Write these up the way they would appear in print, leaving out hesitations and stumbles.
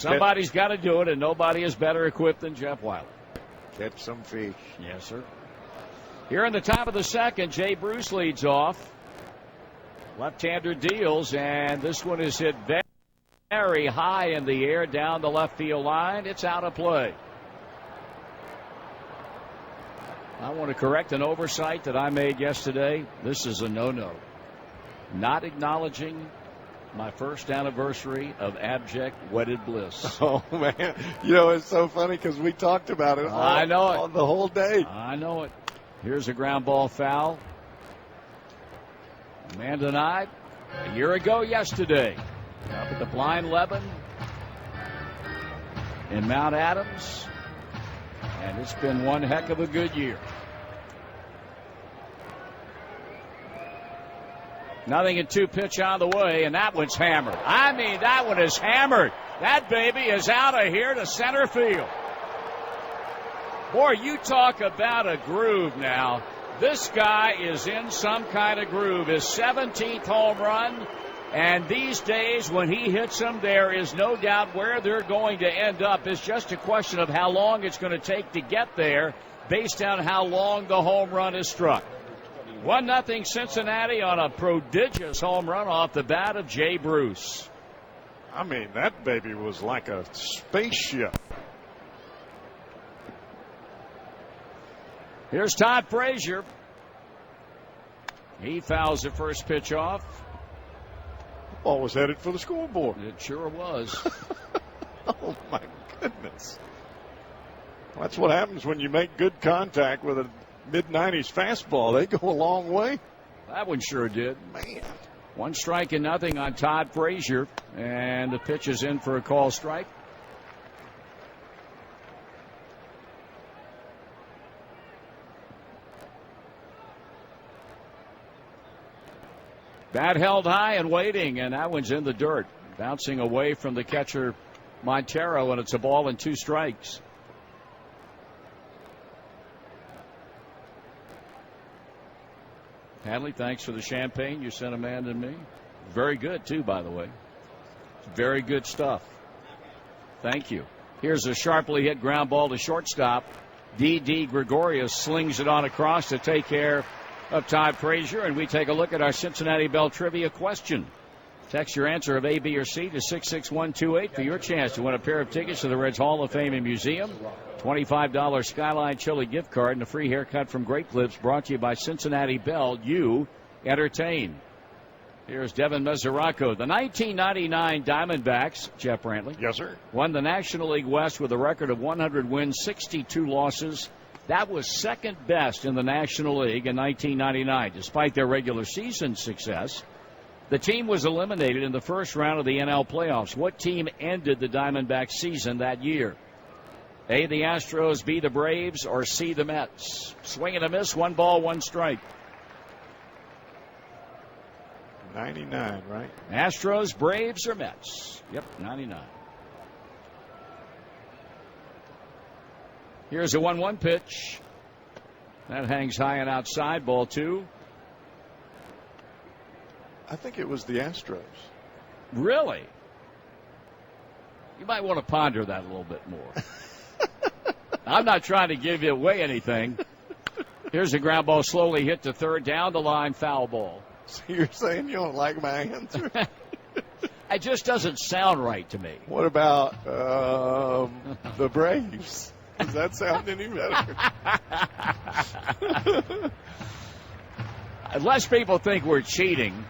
Somebody's got to do it, and nobody is better equipped than Jeff Wiley. Catch some fish. Yes, sir. Here in the top of the second, Jay Bruce leads off. Left-hander deals, and this one is hit very high in the air down the left field line. It's out of play. I want to correct an oversight that I made yesterday. This is a no-no. Not acknowledging my first anniversary of abject wedded bliss. Oh, man. You know, it's so funny because we talked about it all the whole day. I know it. Here's a ground ball foul. Man denied a year ago yesterday. Up at the Blind Levin in Mount Adams. And it's been one heck of a good year. 0-2 pitch on the way, and that one's hammered. I mean, that one is hammered. That baby is out of here to center field. Boy, you talk about a groove now. This guy is in some kind of groove. His 17th home run. And these days, when he hits them, there is no doubt where they're going to end up. It's just a question of how long it's going to take to get there based on how long the home run is struck. 1-0 Cincinnati on a prodigious home run off the bat of Jay Bruce. I mean, that baby was like a spaceship. Here's Todd Frazier. He fouls the first pitch off. Ball was headed for the scoreboard. It sure was. Oh, my goodness. That's what happens when you make good contact with a mid-90s fastball. They go a long way. That one sure did. Man. 1-0 on Todd Frazier. And the pitch is in for a call strike. Bat held high and waiting, and that one's in the dirt. Bouncing away from the catcher, Montero, and it's a ball and 2 strikes. Hadley, thanks for the champagne you sent Amanda and me. Very good, too, by the way. Very good stuff. Thank you. Here's a sharply hit ground ball to shortstop. D.D. Gregorius slings it on across to take care of Todd Frazier, and we take a look at our Cincinnati Bell trivia question. Text your answer of A, B, or C to 66128 for your chance to win a pair of tickets to the Reds Hall of Fame and Museum, $25 Skyline Chili gift card, and a free haircut from Great Clips, brought to you by Cincinnati Bell. You entertain. Here's Devin Mesoraco. The 1999 Diamondbacks, Jeff Brantley. Yes, sir. Won the National League West with a record of 100 wins, 62 losses. That was second best in the National League in 1999. Despite their regular season success, the team was eliminated in the first round of the NL playoffs. What team ended the Diamondbacks season that year? A, the Astros, B, the Braves, or C, the Mets? Swing and a miss, 1 ball, 1 strike. 99, right? Astros, Braves, or Mets? Yep, 99. Here's a 1-1 pitch. That hangs high and outside, ball 2. I think it was the Astros. Really? You might want to ponder that a little bit more. I'm not trying to give you away anything. Here's a ground ball slowly hit to third, down the line, foul ball. So you're saying you don't like my answer? It just doesn't sound right to me. What about the Braves? Does that sound any better? Unless people think we're cheating,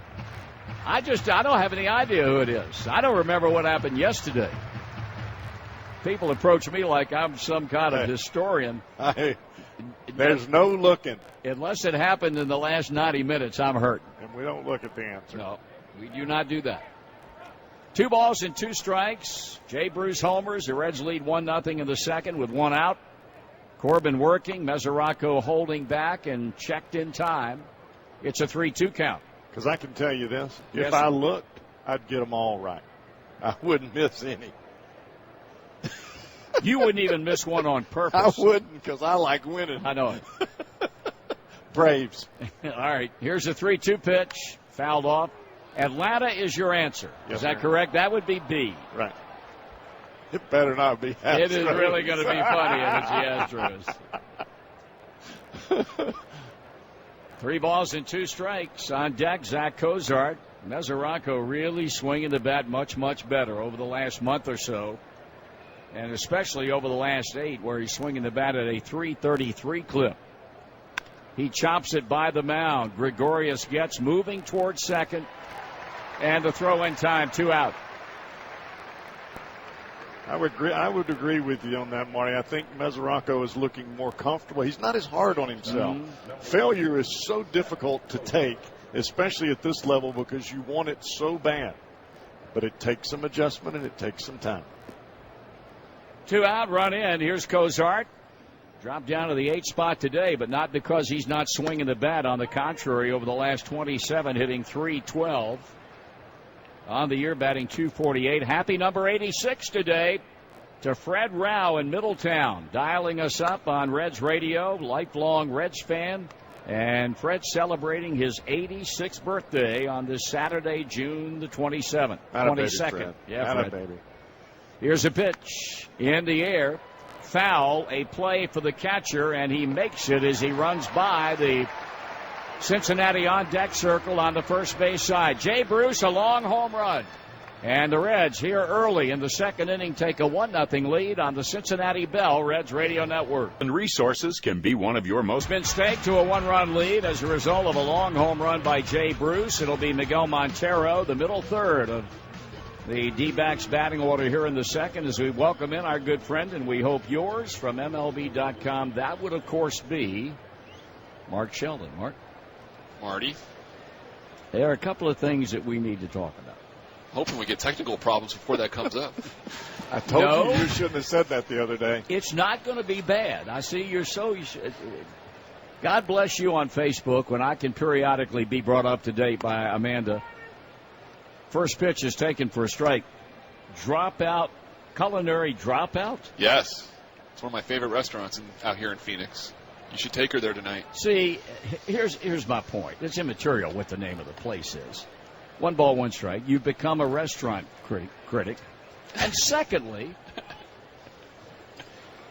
I don't have any idea who it is. I don't remember what happened yesterday. People approach me like I'm some kind of historian. There's no looking. Unless it happened in the last 90 minutes, I'm hurt. And we don't look at the answer. No, we do not do that. 2 balls and 2 strikes. Jay Bruce homers. The Reds lead 1-0 in the second with 1 out. Corbin working. Mesoraco holding back and checked in time. It's a 3-2 count. Because I can tell you this. Yes, if I looked, I'd get them all right. I wouldn't miss any. You wouldn't even miss one on purpose. I wouldn't, because I like winning. I know it. Braves. All right, here's a 3-2 pitch. Fouled off. Atlanta is your answer. Yes, is that sir. correct? That would be B. Right. It better not be Astros. It is really going to be funny if it's the Astros. 3 balls and 2 strikes on deck. Zach Cozart. Mesoranco really swinging the bat much, much better over the last month or so, and especially over the last 8, where he's swinging the bat at a .333 clip. He chops it by the mound. Gregorius gets moving towards second, and the throw in time, 2 out. I would agree with you on that, Marty. I think Mesoranco is looking more comfortable. He's not as hard on himself. Failure is so difficult to take, especially at this level, because you want it so bad. But it takes some adjustment and it takes some time. 2 out, run in. Here's Cozart. Dropped down to the 8th spot today, but not because he's not swinging the bat. On the contrary, over the last 27, hitting .312. On the year, batting .248. Happy number 86 today to Fred Rao in Middletown, dialing us up on Reds Radio, lifelong Reds fan. And Fred celebrating his 86th birthday on this Saturday, June the 27th. 22nd. Yeah, Fred. Baby. Here's a pitch in the air. Foul, a play for the catcher, and he makes it as he runs by the Cincinnati on-deck circle on the first base side. Jay Bruce, a long home run. And the Reds here early in the second inning take a 1-0 lead on the Cincinnati Bell Reds Radio Network. And resources can be one of your most. Been staked to a 1-run lead as a result of a long home run by Jay Bruce. It'll be Miguel Montero, the middle third of the D-backs batting order here in the second, as we welcome in our good friend, and we hope yours, from MLB.com. That would, of course, be Mark Sheldon. Mark? Marty? There are a couple of things that we need to talk about. Hoping we get technical problems before that comes up. I told you shouldn't have said that the other day. It's not going to be bad. I see you're so... God bless you on Facebook when I can periodically be brought up to date by Amanda. First pitch is taken for a strike. Dropout, culinary dropout? Yes. It's one of my favorite restaurants out here in Phoenix. You should take her there tonight. See, here's my point. It's immaterial what the name of the place is. 1 ball, 1 strike. You become a restaurant critic. And secondly,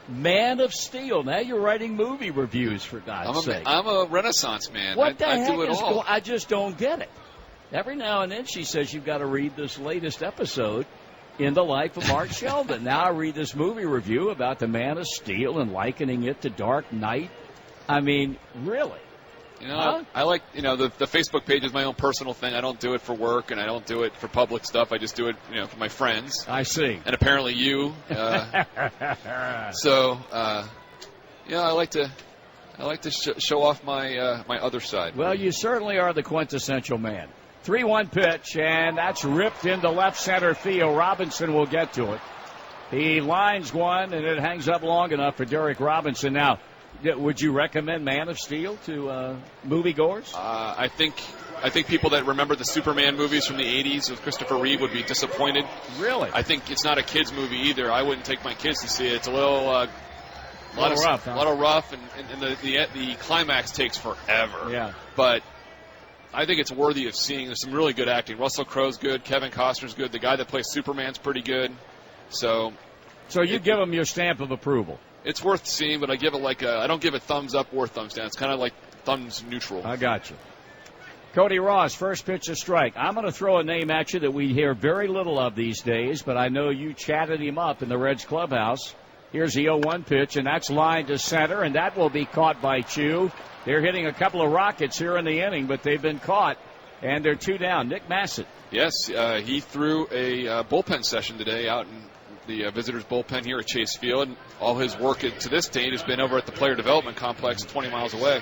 Man of Steel. Now you're writing movie reviews, for God's sake. I'm a Renaissance man. What the heck do it is all. I just don't get it. Every now and then she says you've got to read this latest episode in the life of Mark Sheldon. Now I read this movie review about the Man of Steel and likening it to Dark Knight. I mean, really? You know, I like, the Facebook page is my own personal thing. I don't do it for work, and I don't do it for public stuff. I just do it, for my friends. I see. And apparently you. So, I like to show off my my other side. Well, you certainly are the quintessential man. 3-1 pitch, and that's ripped into left center field. Robinson will get to it. He lines one, and it hangs up long enough for Derek Robinson. Now, would you recommend Man of Steel to moviegoers? I think people that remember the Superman movies from the 80s with Christopher Reeve would be disappointed. Really? I think it's not a kid's movie either. I wouldn't take my kids to see it. It's a little... A lot rough, and the climax takes forever. Yeah. But I think it's worthy of seeing. There's some really good acting. Russell Crowe's good. Kevin Costner's good. The guy that plays Superman's pretty good. So you give him your stamp of approval. It's worth seeing, but I give it I don't give it thumbs up or thumbs down. It's kind of like thumbs neutral. I got you. Cody Ross, first pitch a strike. I'm going to throw a name at you that we hear very little of these days, but I know you chatted him up in the Reds clubhouse. Here's the 0-1 pitch, and that's lined to center, and that will be caught by Chu. They're hitting a couple of rockets here in the inning, but they've been caught, and they're 2 down. Nick Massett. Yes, he threw a bullpen session today out in the visitors' bullpen here at Chase Field. And all his work to this date has been over at the Player Development Complex 20 miles away.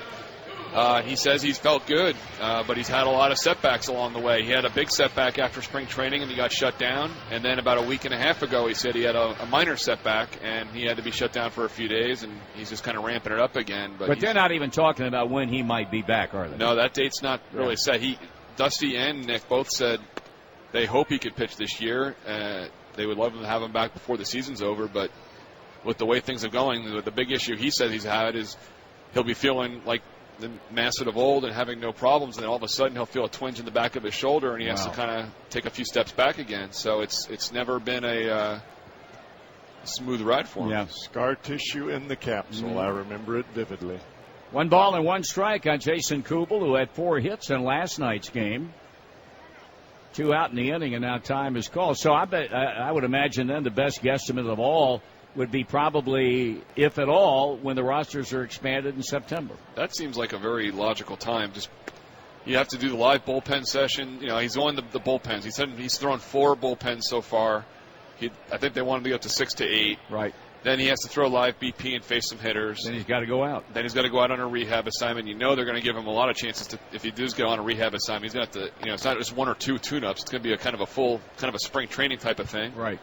He says he's felt good, but he's had a lot of setbacks along the way. He had a big setback after spring training, and he got shut down. And then about a week and a half ago, he said he had a minor setback, and he had to be shut down for a few days, and he's just kind of ramping it up again. But they're not even talking about when he might be back, are they? No, that date's not really set. Dusty and Nick both said they hope he could pitch this year. They would love to have him back before the season's over, but with the way things are going, the big issue he says he's had is he'll be feeling like the Massett of old and having no problems, and then all of a sudden he'll feel a twinge in the back of his shoulder, and he has to kind of take a few steps back again. So it's never been smooth ride for him. Yeah. Scar tissue in the capsule. I remember it vividly. 1 ball and 1 strike on Jason Kubel, who had 4 hits in last night's game. 2 out in the inning, and now time is called. So I would imagine then the best guesstimate of all would be probably, if at all, when the rosters are expanded in September. That seems like a very logical time. Just you have to do the live bullpen session. You know, he's on the bullpens. He said he's thrown 4 bullpens so far. I think they want to be up to 6 to 8. Right. Then he has to throw live BP and face some hitters. Then he's got to go out. Then he's got to go out on a rehab assignment. You know they're going to give him a lot of chances to, if he does go on a rehab assignment. He's going to have to, it's not just 1 or 2 tune-ups. It's going to be a kind of a full, kind of a spring training type of thing. Right.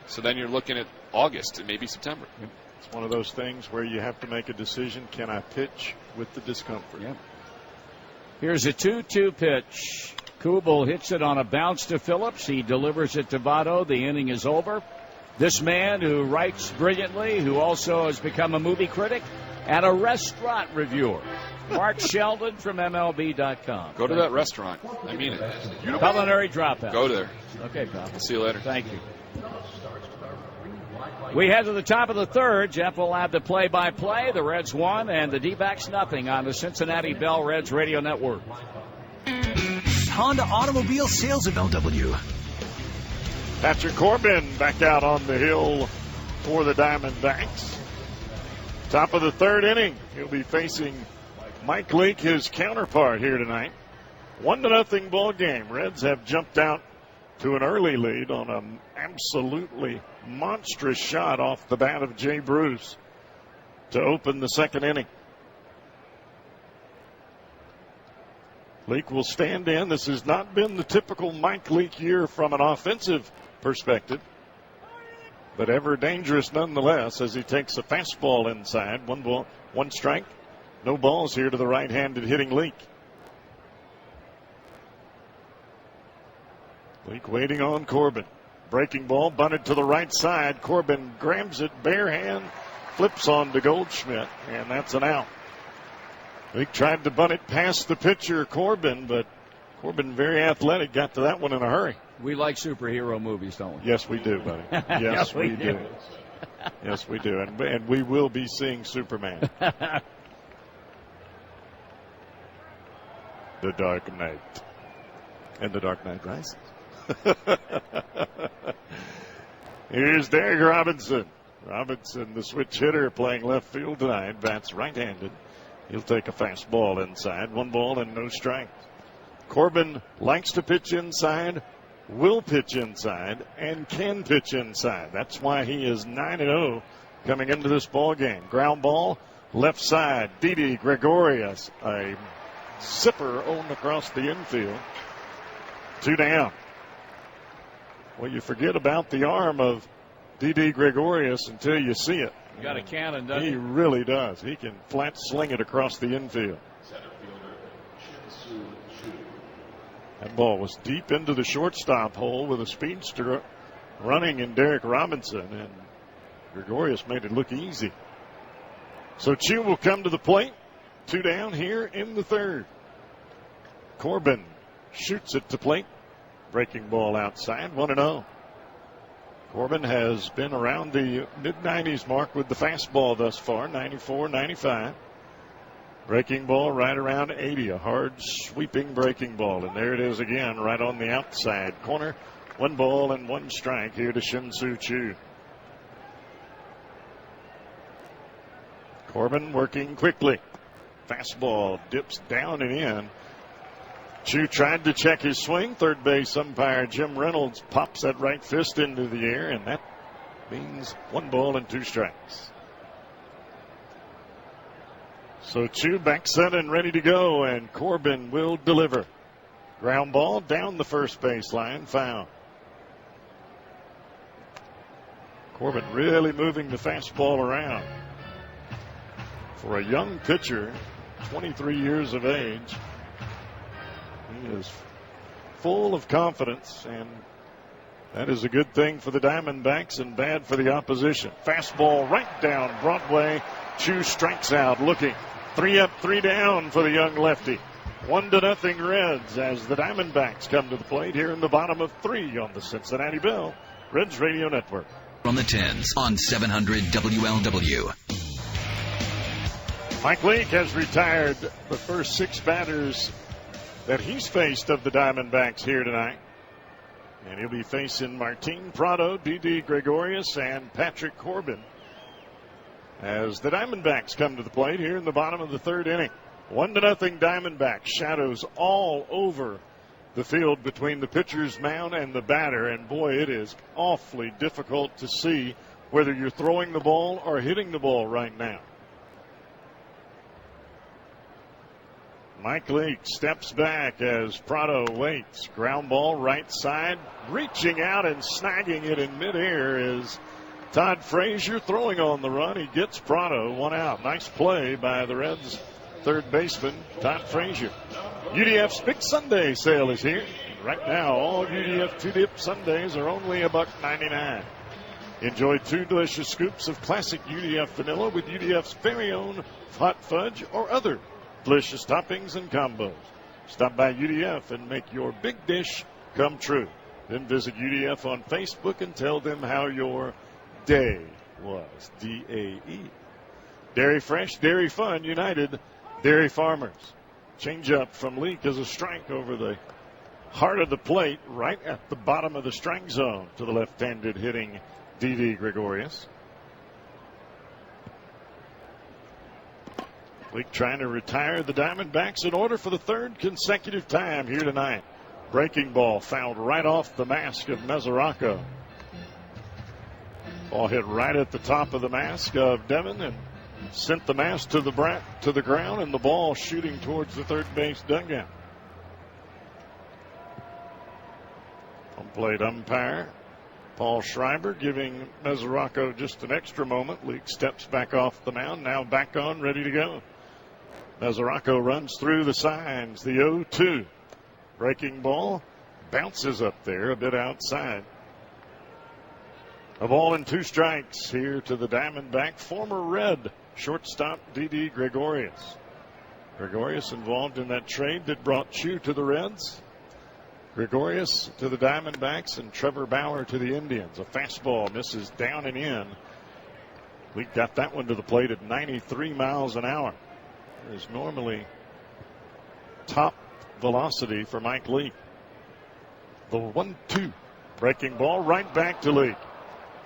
So then you're looking at August and maybe September. Yep. It's one of those things where you have to make a decision. Can I pitch with the discomfort? Yep. Here's a 2-2 pitch. Kubel hits it on a bounce to Phillips. He delivers it to Votto. The inning is over. This man who writes brilliantly, who also has become a movie critic and a restaurant reviewer, Mark Sheldon from MLB.com. Go to that restaurant. I mean it. Culinary Dropout. Go there. Okay, pal. See you later. Thank you. We head to the top of the third. Jeff will have the play-by-play. The Reds won and the D-backs nothing on the Cincinnati Bell Reds Radio Network. Honda Automobile Sales of LW. Patrick Corbin back out on the hill for the Diamondbacks. Top of the third inning. He'll be facing Mike Leake, his counterpart here tonight. 1-0 ball game. Reds have jumped out to an early lead on an absolutely monstrous shot off the bat of Jay Bruce to open the second inning. Leake will stand in. This has not been the typical Mike Leake year from an offensive perspective, but ever dangerous nonetheless as he takes a fastball inside. 1 ball, 1 strike. No balls here to the right-handed hitting Leake. Leake waiting on Corbin. Breaking ball bunted to the right side. Corbin grabs it bare hand, flips on to Goldschmidt, and that's an out. Leake tried to bunt it past the pitcher, Corbin, but Corbin, very athletic, got to that one in a hurry. We like superhero movies, don't we? Yes, we do, buddy. Yes, we do. Yes, we do. And we will be seeing Superman. The Dark Knight. And The Dark Knight Rises. Here's Derek Robinson. Robinson, the switch hitter, playing left field tonight. Bats right-handed. He'll take a fastball inside. 1 ball and no strikes. Corbin likes to pitch inside, will pitch inside, and can pitch inside. That's why he is 9-0 coming into this ball game. Ground ball, left side. Didi Gregorius, a zipper on across the infield. 2 down. Well, you forget about the arm of Didi Gregorius until you see it. You got a cannon, doesn't he? He really does. He can flat sling it across the infield. That ball was deep into the shortstop hole with a speedster running in Derek Robinson, and Gregorius made it look easy. So Chu will come to the plate. 2 down here in the third. Corbin shoots it to plate. Breaking ball outside, 1-0. Corbin has been around the mid-90s mark with the fastball thus far, 94, 95. Breaking ball right around 80, a hard sweeping breaking ball. And there it is again, right on the outside corner. 1 ball and 1 strike here to Shin-Soo Choo. Corbin working quickly. Fastball dips down and in. Chu tried to check his swing. Third base umpire Jim Reynolds pops that right fist into the air, and that means 1 ball and 2 strikes. So Chu back set and ready to go, and Corbin will deliver. Ground ball down the first baseline, foul. Corbin really moving the fastball around. For a young pitcher, 23 years of age, he is full of confidence, and that is a good thing for the Diamondbacks and bad for the opposition. Fastball right down Broadway. Chu strikes out looking. 3 up, 3 down for the young lefty. 1-0 Reds as the Diamondbacks come to the plate here in the bottom of 3 on the Cincinnati Bell Reds Radio Network. on the 10s on 700 WLW. Mike Leake has retired the first 6 batters that he's faced of the Diamondbacks here tonight. And he'll be facing Martin Prado, Didi Gregorius, and Patrick Corbin as the Diamondbacks come to the plate here in the bottom of the 3rd inning. 1-0 Diamondbacks. Shadows all over the field between the pitcher's mound and the batter. And boy, it is awfully difficult to see whether you're throwing the ball or hitting the ball right now. Mike Leake steps back as Prado waits. Ground ball right side. Reaching out and snagging it in midair is Todd Frazier throwing on the run. He gets Prado 1 out. Nice play by the Reds' 3rd baseman, Todd Frazier. UDF's Big Sunday sale is here. Right now, all UDF 2-dip Sundays are only $1.99. Enjoy 2 delicious scoops of classic UDF vanilla with UDF's very own hot fudge or other delicious toppings and combos. Stop by UDF and make your big dish come true. Then visit UDF on Facebook and tell them how your day was. D-A-E. Dairy Fresh, Dairy Fun, United Dairy Farmers. Change up from Leake as a strike over the heart of the plate, right at the bottom of the strike zone to the left-handed hitting Didi Gregorius. Leake trying to retire the Diamondbacks in order for the 3rd consecutive time here tonight. Breaking ball fouled right off the mask of Mesoraco. Ball hit right at the top of the mask of Devin and sent the mask to the ground, and the ball shooting towards the 3rd base dugout. Home plate umpire Paul Schreiber giving Mesoraco just an extra moment. Leake steps back off the mound, now back on, ready to go. Mesoraco runs through the signs. The 0-2. Breaking ball bounces up there a bit outside. A ball and 2 strikes here to the Diamondback former Red shortstop Didi Gregorius. Gregorius involved in that trade that brought Chu to the Reds. Gregorius to the Diamondbacks and Trevor Bauer to the Indians. A fastball misses down and in. Leake got that one to the plate at 93 miles an hour. It is normally top velocity for Mike Leake. The 1-2. Breaking ball right back to Leake.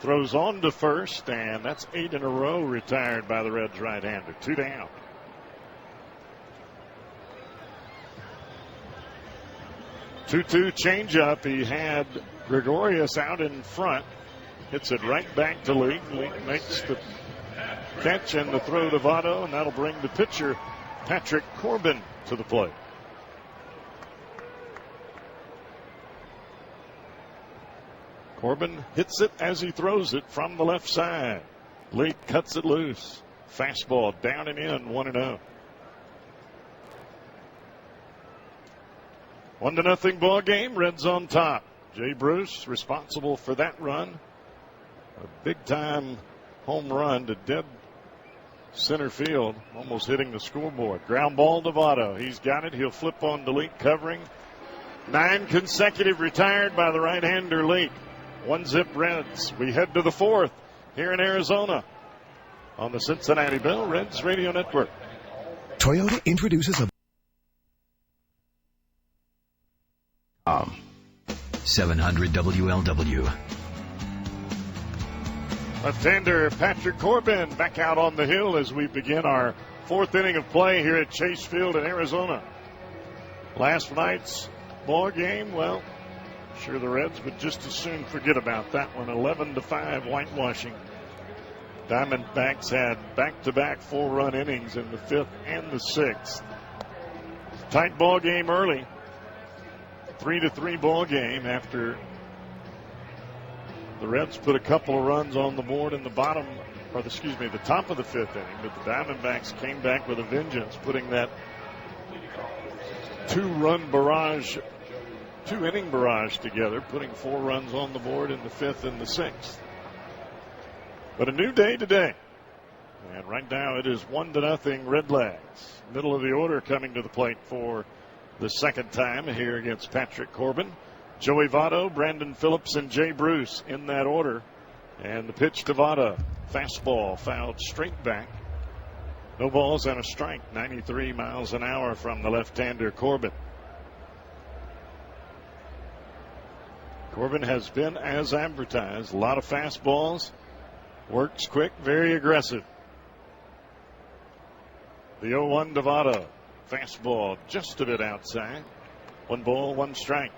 Throws on to first, and that's 8 in a row retired by the Reds right-hander. 2 down. Two-two changeup. He had Gregorius out in front. Hits it right back to Leake. Leake makes the catch and the throw to Votto, and that'll bring the pitcher Patrick Corbin to the plate. Corbin hits it as he throws it from the left side. Leake cuts it loose. Fastball down and in, 1-0. 1-0 ball game. Reds on top. Jay Bruce responsible for that run. A big time home run to dead center field, almost hitting the scoreboard. Ground ball to Votto. He's got it. He'll flip on to Leake covering. 9 consecutive retired by the right-hander Leake. 1-zip Reds. We head to the 4th here in Arizona on the Cincinnati Bell Reds Radio Network. Toyota introduces a 700 WLW. Left-hander Patrick Corbin back out on the hill as we begin our 4th inning of play here at Chase Field in Arizona. Last night's ball game, well, sure the Reds would just as soon forget about that one. 11-5 whitewashing. Diamondbacks had back-to-back 4-run innings in the 5th and the 6th. Tight ball game early. 3-3 ball game after the Reds put a couple of runs on the board in the top of the 5th inning. But the Diamondbacks came back with a vengeance, putting that 2-inning barrage together, putting 4 runs on the board in the 5th and the 6th. But a new day today. And right now it is 1-0 Redlegs. Middle of the order coming to the plate for the 2nd time here against Patrick Corbin. Joey Votto, Brandon Phillips, and Jay Bruce in that order. And the pitch to Votto. Fastball fouled straight back. No balls and a strike. 93 miles an hour from the left-hander Corbin. Corbin has been as advertised. A lot of fastballs. Works quick, very aggressive. The 0-1 to Votto. Fastball just a bit outside. 1 ball, 1 strike.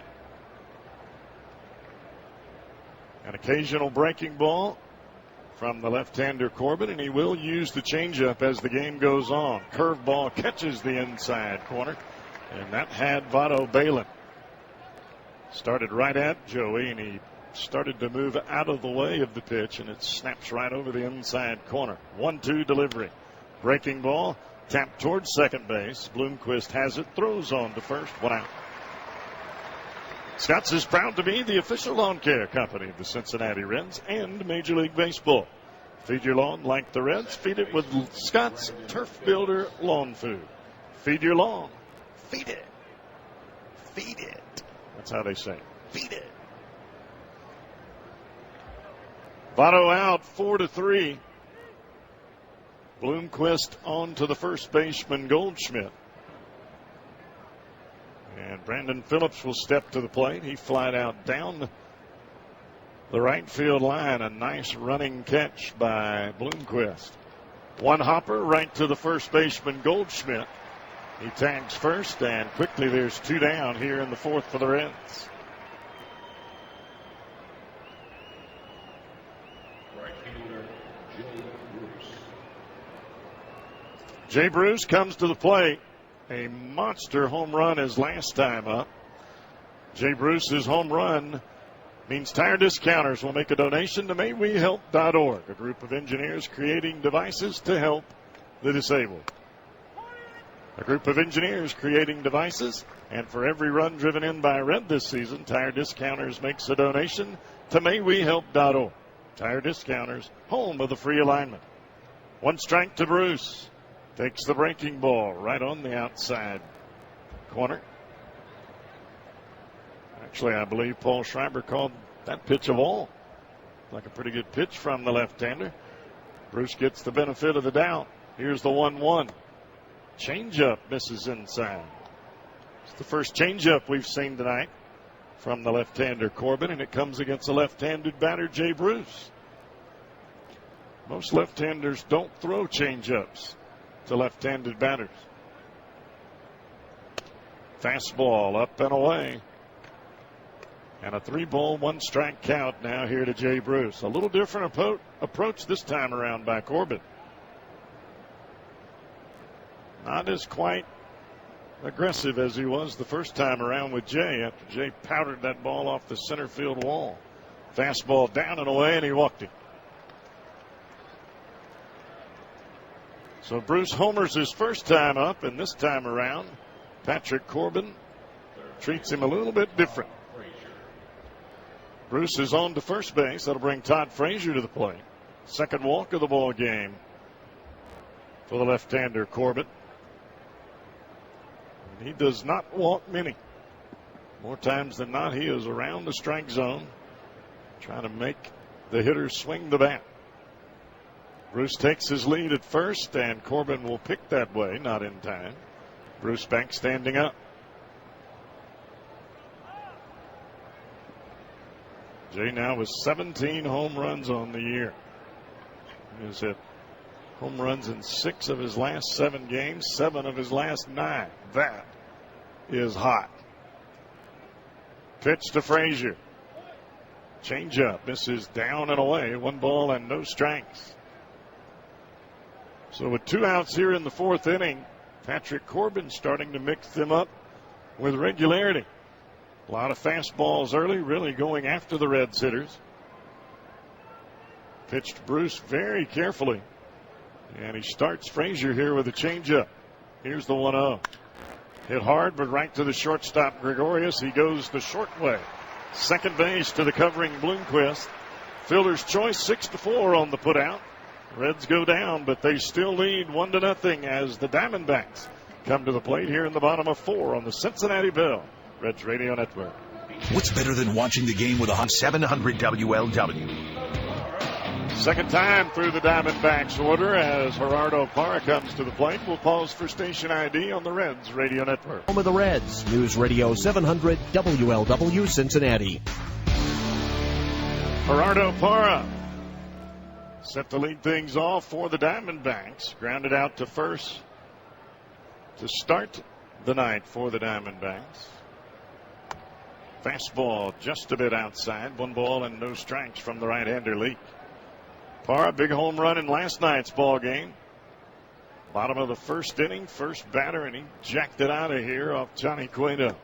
An occasional breaking ball from the left-hander Corbin, and he will use the changeup as the game goes on. Curveball catches the inside corner, and that had Votto bailing. Started right at Joey, and he started to move out of the way of the pitch, and it snaps right over the inside corner. 1-2 delivery. Breaking ball, tapped towards second base. Bloomquist has it, throws on to first, 1 out. Scott's is proud to be the official lawn care company of the Cincinnati Reds and Major League Baseball. Feed your lawn like the Reds. Feed it with Scott's Turf Builder Lawn Food. Feed your lawn. Feed it. Feed it. That's how they say it. Feed it. Votto out 4-3. Bloomquist on to the first baseman Goldschmidt. And Brandon Phillips will step to the plate. He flied out down the right field line. A nice running catch by Bloomquist. 1 hopper right to the first baseman Goldschmidt. He tags first, and quickly there's 2 down here in the 4th for the Reds. Jay Bruce comes to the plate. A monster home run his last time up. Jay Bruce's home run means tire discounters will make a donation to MayWeHelp.org, a group of engineers creating devices to help the disabled. A group of engineers creating devices, and for every run driven in by Red this season, Tire Discounters makes a donation to MayWeHelp.org. Tire Discounters, home of the free alignment. 1 strike to Bruce. Takes the breaking ball right on the outside corner. Actually, I believe Paul Schreiber called that pitch a ball. Like a pretty good pitch from the left-hander. Bruce gets the benefit of the doubt. Here's the 1-1. Changeup misses inside. It's the first changeup we've seen tonight from the left-hander Corbin, and it comes against the left-handed batter Jay Bruce. Most left-handers don't throw changeups to left-handed batters. Fastball up and away. And a 3-ball, 1-strike count now here to Jay Bruce. A little different approach this time around by Corbin. Not as quite aggressive as he was the first time around with Jay, after Jay powdered that ball off the center field wall. Fastball down and away, and he walked him. So Bruce homers his first time up, and this time around, Patrick Corbin treats him a little bit different. Bruce is on to first base. That'll bring Todd Frazier to the plate. Second walk of the ball game for the left-hander Corbin. And he does not walk many. More times than not, he is around the strike zone, trying to make the hitter swing the bat. Bruce takes his lead at first, and Corbin will pick that way, not in time. Bruce back standing up. Jay now with 17 home runs on the year. He's hit home runs in 6 of his last 7 games, 7 of his last 9. That is hot. Pitch to Frazier. Changeup misses down and away. 1 ball and no strikes. So with 2 outs here in the 4th inning, Patrick Corbin starting to mix them up with regularity. A lot of fastballs early, really going after the Reds hitters. Pitched Bruce very carefully. And he starts Frazier here with a changeup. Here's the 1-0. Hit hard, but right to the shortstop Gregorius. He goes the short way. Second base to the covering Bloomquist. Fielder's choice, 6-4 on the putout. Reds go down, but they still lead 1-0 as the Diamondbacks come to the plate here in the bottom of 4 on the Cincinnati Bell Reds Radio Network. What's better than watching the game with a hot 700 WLW? Second time through the Diamondbacks order as Gerardo Parra comes to the plate. We'll pause for station ID on the Reds Radio Network. Home of the Reds, News Radio 700 WLW Cincinnati. Gerardo Parra set to lead things off for the Diamondbacks. Grounded out to first to start the night for the Diamondbacks. Fastball just a bit outside. 1 ball and no strikes from the right-hander Leake. Parra, big home run in last night's ball game. Bottom of the first inning, first batter, and he jacked it out of here off Johnny Cueto.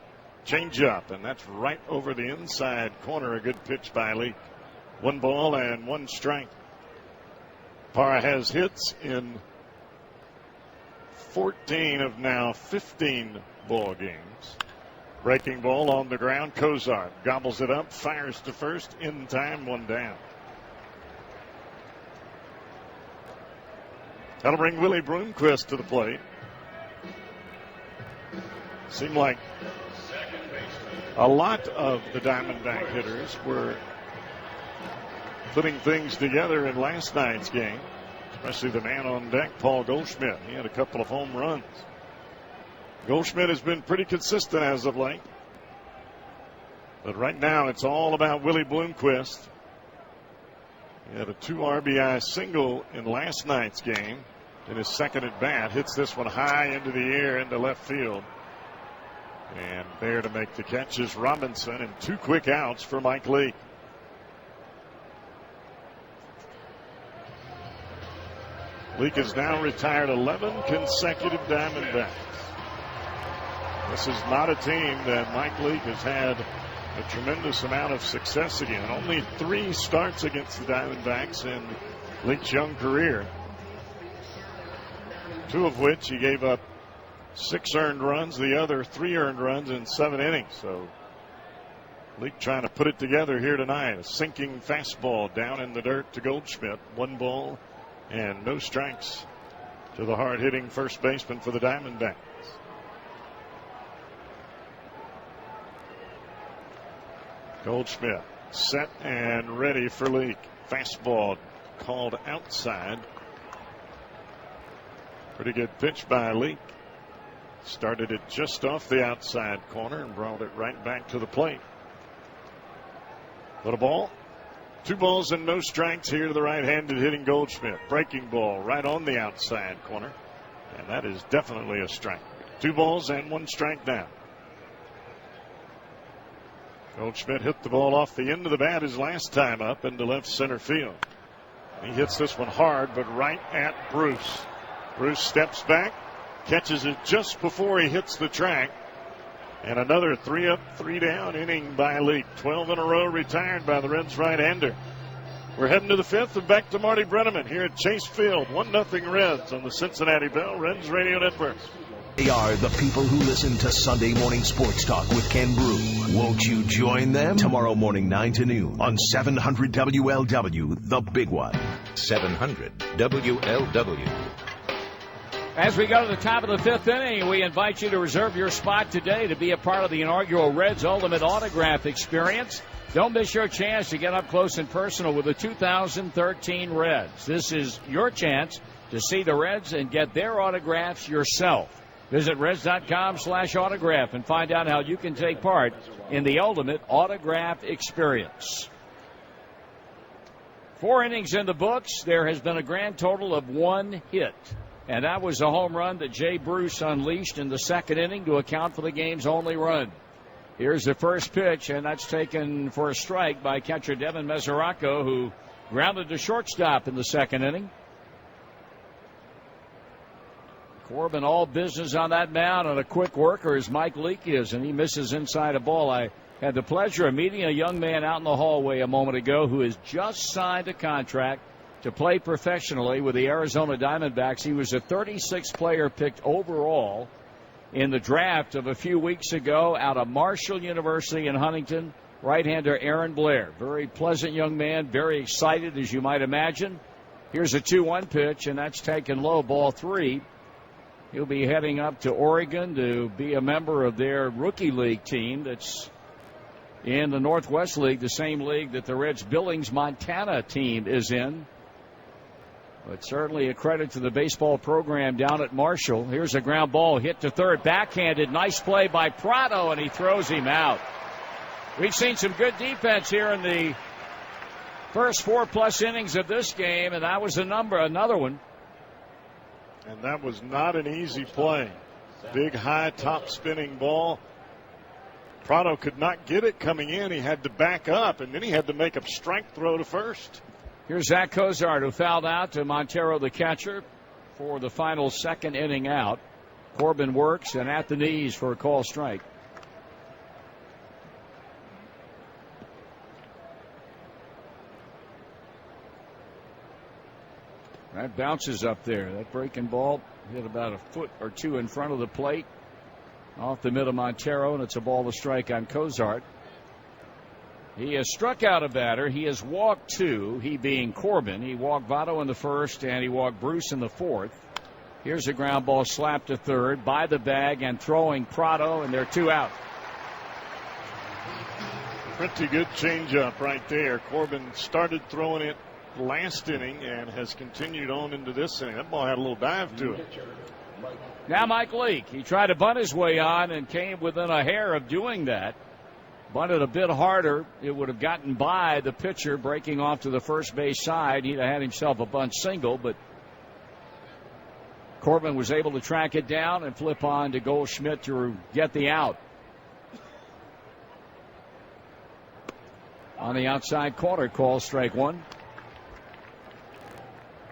Change up, and that's right over the inside corner. A good pitch by Leake. 1 ball and 1 strike. Parra has hits in 14 of now 15 ball games. Breaking ball on the ground. Cozart gobbles it up, fires to first in time, 1 down. That'll bring Willie Bloomquist to the plate. Seemed like a lot of the Diamondback hitters were putting things together in last night's game, especially the man on deck, Paul Goldschmidt. He had a couple of home runs. Goldschmidt has been pretty consistent as of late. But right now it's all about Willie Bloomquist. He had a 2 RBI single in last night's game. In his second at bat, hits this one high into the air into left field. And there to make the catch is Robinson, and 2 quick outs for Mike Leake. Leake has now retired 11 consecutive Diamondbacks. This is not a team that Mike Leake has had a tremendous amount of success again. Only 3 starts against the Diamondbacks in Leake's young career, 2 of which he gave up 6 earned runs, the other 3 earned runs in 7 innings. So Leake trying to put it together here tonight. A sinking fastball down in the dirt to Goldschmidt. 1 ball and no strikes to the hard-hitting first baseman for the Diamondbacks. Goldschmidt set and ready for Leake. Fastball called outside. Pretty good pitch by Leake. Started it just off the outside corner and brought it right back to the plate. But a ball. 2 balls and no strikes here to the right-handed hitting Goldschmidt. Breaking ball right on the outside corner. And that is definitely a strike. 2 balls and 1 strike now. Goldschmidt hit the ball off the end of the bat his last time up into left center field. He hits this one hard, but right at Bruce. Bruce steps back, catches it just before he hits the track. And another 3 up, 3 down inning by Leake. 12 in a row retired by the Reds right-hander. We're heading to the 5th and back to Marty Brenneman here at Chase Field. 1-0 Reds on the Cincinnati Bell Reds Radio Network. They are the people who listen to Sunday Morning Sports Talk with Ken Brew. Won't you join them? Tomorrow morning, 9 to noon on 700 WLW, the big one. 700 WLW. As we go to the top of the 5th inning, we invite you to reserve your spot today to be a part of the inaugural Reds Ultimate Autograph Experience. Don't miss your chance to get up close and personal with the 2013 Reds. This is your chance to see the Reds and get their autographs yourself. Visit Reds.com/autograph and find out how you can take part in the Ultimate Autograph Experience. 4 innings in the books. There has been a grand total of 1 hit. And that was a home run that Jay Bruce unleashed in the second inning to account for the game's only run. Here's the first pitch, and that's taken for a strike by catcher Devin Mesoraco, who grounded to shortstop in the second inning. Corbin all business on that mound, and a quick worker as Mike Leake is, and he misses inside a ball. I had the pleasure of meeting a young man out in the hallway a moment ago who has just signed a contract to play professionally with the Arizona Diamondbacks. He was a 36th player picked overall in the draft of a few weeks ago out of Marshall University in Huntington. Right-hander Aaron Blair. Very pleasant young man, very excited as you might imagine. Here's a 2-1 pitch, and that's taken low, ball 3. He'll be heading up to Oregon to be a member of their rookie league team that's in the Northwest League, the same league that the Reds Billings, Montana team is in. But certainly a credit to the baseball program down at Marshall. Here's a ground ball hit to third, backhanded. Nice play by Prado, and he throws him out. We've seen some good defense here in the first 4+ innings of this game, and that was another one. And that was not an easy play. Big, high, top spinning ball. Prado could not get it coming in. He had to back up, and then he had to make a strike throw to first. Here's Zach Cozart, who fouled out to Montero, the catcher, for the final second inning out. Corbin works and at the knees for a call strike. That bounces up there. That breaking ball hit about a foot or two in front of the plate. Off the mid of Montero, and it's a ball to strike on Cozart. He has struck out a batter. He has walked 2, he being Corbin. He walked Votto in the first, and he walked Bruce in the fourth. Here's a ground ball slapped to third by the bag and throwing Prado, and they're 2 out. Pretty good changeup right there. Corbin started throwing it last inning and has continued on into this inning. That ball had a little dive to it. Now Mike Leake. He tried to bunt his way on and came within a hair of doing that. Bunted a bit harder. It would have gotten by the pitcher breaking off to the first base side. He'd have had himself a bunt single, but Corbin was able to track it down and flip on to Goldschmidt to get the out. On the outside corner, call strike 1.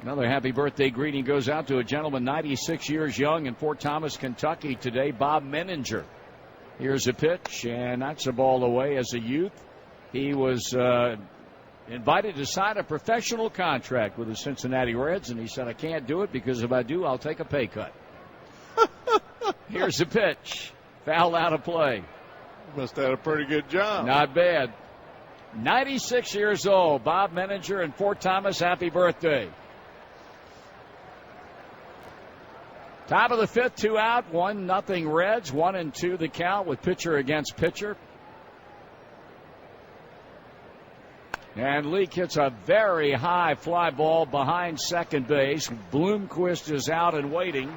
Another happy birthday greeting goes out to a gentleman 96 years young in Fort Thomas, Kentucky today, Bob Menninger. Here's a pitch, and that's a ball away. As a youth, he was invited to sign a professional contract with the Cincinnati Reds, and he said, I can't do it because if I do, I'll take a pay cut. Here's a pitch. Foul out of play. Must have had a pretty good job. Not bad. 96 years old, Bob Menninger in Fort Thomas. Happy birthday. Top of the 5th, 2 out, 1-0 Reds, 1-2 the count with pitcher against pitcher. And Leake hits a very high fly ball behind second base. Bloomquist is out and waiting.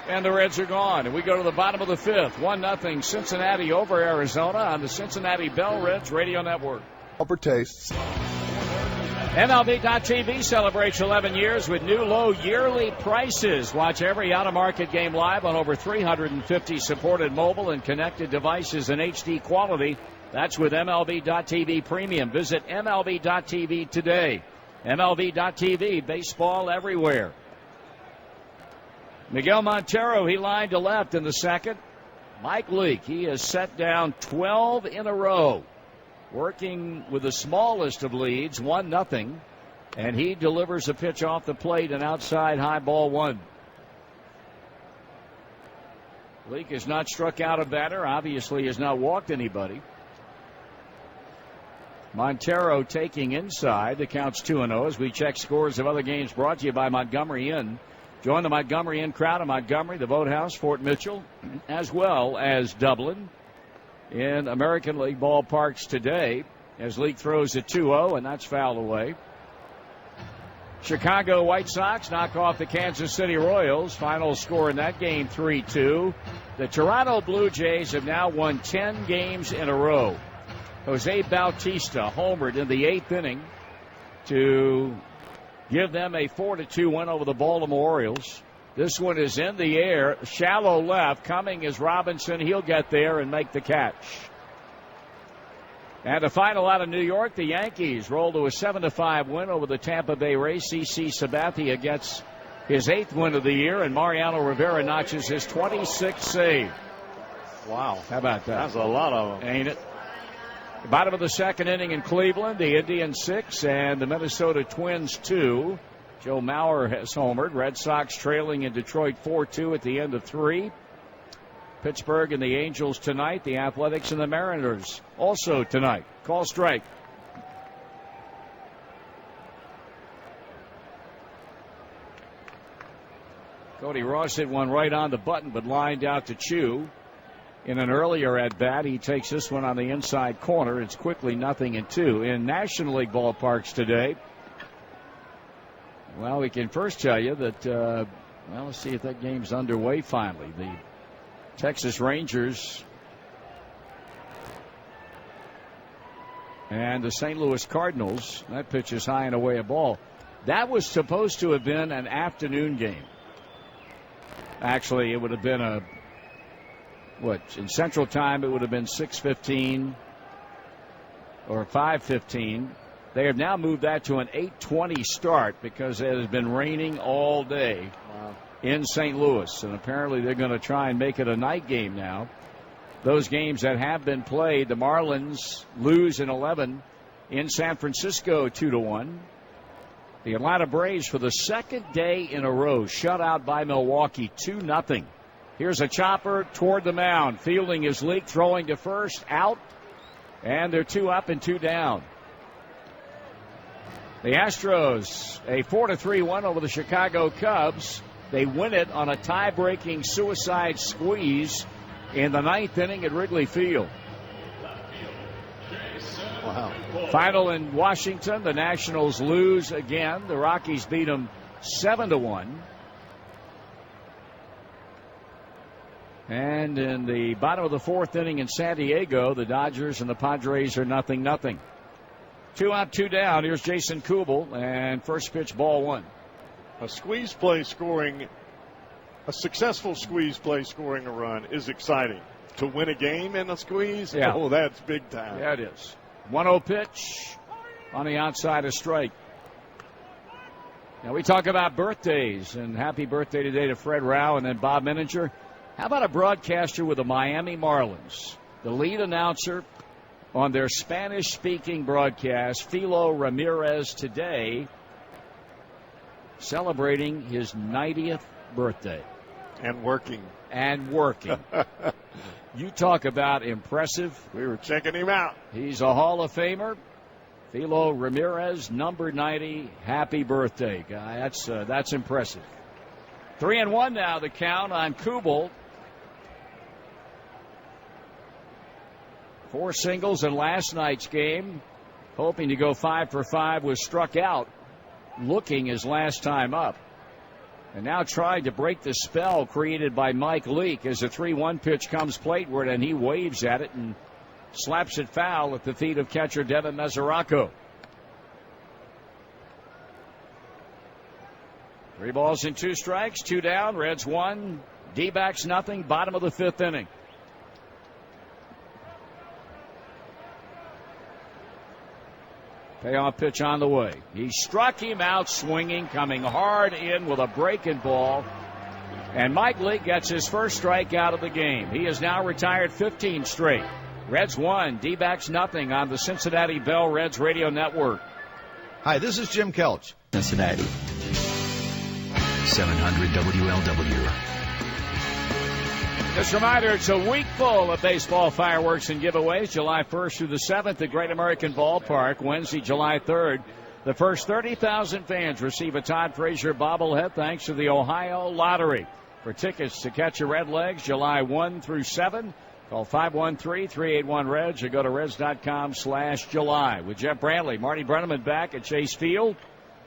And the Reds are gone. And we go to the bottom of the 5th. 1-0 Cincinnati over Arizona on the Cincinnati Bell Reds Radio Network. Upper tastes. MLB.TV celebrates 11 years with new low yearly prices. Watch every out-of-market game live on over 350 supported mobile and connected devices in HD quality. That's with MLB.TV Premium. Visit MLB.TV today. MLB.TV, baseball everywhere. Miguel Montero, he lined to left in the second. Mike Leake, he has set down 12 in a row. Working with the smallest of leads, 1-0, and he delivers a pitch off the plate, an outside high ball 1. Leake has not struck out a batter, obviously has not walked anybody. Montero taking inside. The count's 2-0 as we check scores of other games brought to you by Montgomery Inn. Join the Montgomery Inn crowd in Montgomery, the Boathouse, Fort Mitchell, as well as Dublin. In American League ballparks today as Leake throws a 2-0, and that's fouled away. Chicago White Sox knock off the Kansas City Royals. Final score in that game, 3-2. The Toronto Blue Jays have now won 10 games in a row. Jose Bautista homered in the 8th inning to give them a 4-2 win over the Baltimore Orioles. This one is in the air, shallow left. Coming is Robinson. He'll get there and make the catch. And the final out of New York, the Yankees roll to a 7-5 win over the Tampa Bay Rays. CC Sabathia gets his 8th win of the year, and Mariano Rivera notches his 26th save. Wow. How about that? That's a lot of them. Ain't it? The bottom of the second inning in Cleveland, the Indians 6 and the Minnesota Twins 2. Joe Mauer has homered. Red Sox trailing in Detroit 4-2 at the end of 3. Pittsburgh and the Angels tonight. The Athletics and the Mariners also tonight. Call strike. Cody Ross hit one right on the button but lined out to Chu. In an earlier at-bat, he takes this one on the inside corner. It's quickly 0-2. In National League ballparks today, Well, we can first tell you that, well, let's see if that game's underway finally. The Texas Rangers and the St. Louis Cardinals. That pitch is high and away a ball. That was supposed to have been an afternoon game. Actually, it would have been in Central Time, it would have been 6:15 or 5:15. They have now moved that to an 8:20 start because it has been raining all day in St. Louis. And apparently they're going to try and make it a night game now. Those games that have been played, the Marlins lose in 11 in San Francisco 2-1. The Atlanta Braves, for the second day in a row, shut out by Milwaukee 2-0. Here's a chopper toward the mound. Fielding is Leake, throwing to first, out. And they're 2 up and 2 down. The Astros, a 4-3 win over the Chicago Cubs. They win it on a tie-breaking suicide squeeze in the 9th inning at Wrigley Field. Wow. Final in Washington, the Nationals lose again. The Rockies beat them 7-1. And in the bottom of the 4th inning in San Diego, the Dodgers and the Padres are 0-0. 2 up, 2 down. Here's Jason Kubel, and first pitch, ball 1. A squeeze play scoring, a successful squeeze play scoring a run is exciting. To win a game in a squeeze, oh, that's big time. Yeah, it is. 1-0 pitch on the outside of strike. Now we talk about birthdays, and happy birthday today to Fred Rao and then Bob Mininger. How about a broadcaster with the Miami Marlins? The lead announcer on their Spanish-speaking broadcast, Philo Ramirez, today celebrating his 90th birthday. And working. You talk about impressive. We were checking him out. He's a Hall of Famer. Philo Ramirez, number 90. Happy birthday, guy. That's impressive. 3-1 now, the count on Kubel. 4 singles in last night's game. Hoping to go 5 for 5, was struck out looking his last time up. And now trying to break the spell created by Mike Leake as a 3-1 pitch comes plateward, and he waves at it and slaps it foul at the feet of catcher Devin Mesoraco. 3 balls and 2 strikes, 2 down, Reds 1, D-backs nothing, bottom of the 5th inning. Payoff pitch on the way. He struck him out swinging, coming hard in with a breaking ball. And Mike Leake gets his first strikeout of the game. He is now retired 15 straight. Reds 1, D-backs nothing on the Cincinnati Bell Reds Radio Network. Hi, this is Jim Kelch. Cincinnati. 700 WLW. Just a reminder, it's a week full of baseball fireworks and giveaways. July 1st through the 7th at Great American Ballpark. Wednesday, July 3rd. The first 30,000 fans receive a Todd Frazier bobblehead thanks to the Ohio Lottery. For tickets to catch your Redlegs, July 1 through 7, call 513-381-REDS or go to reds.com/July. With Jeff Brantley, Marty Brenneman back at Chase Field.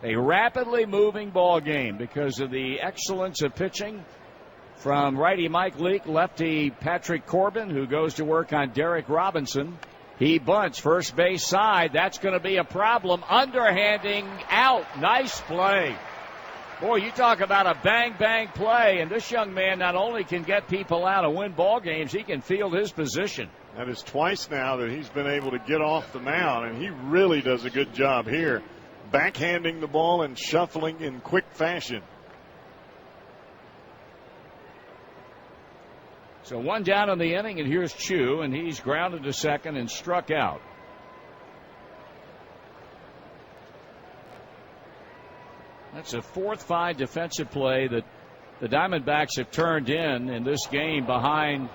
A rapidly moving ball game because of the excellence of pitching from righty Mike Leake, lefty Patrick Corbin, who goes to work on Derek Robinson. He bunts first base side. That's going to be a problem. Underhanding out. Nice play. Boy, you talk about a bang-bang play, and this young man not only can get people out and win ball games, he can field his position. That is twice now that he's been able to get off the mound, and he really does a good job here, backhanding the ball and shuffling in quick fashion. So 1 down in the inning, and here's Chu, and he's grounded to second and struck out. That's a 4th fine defensive play that the Diamondbacks have turned in this game behind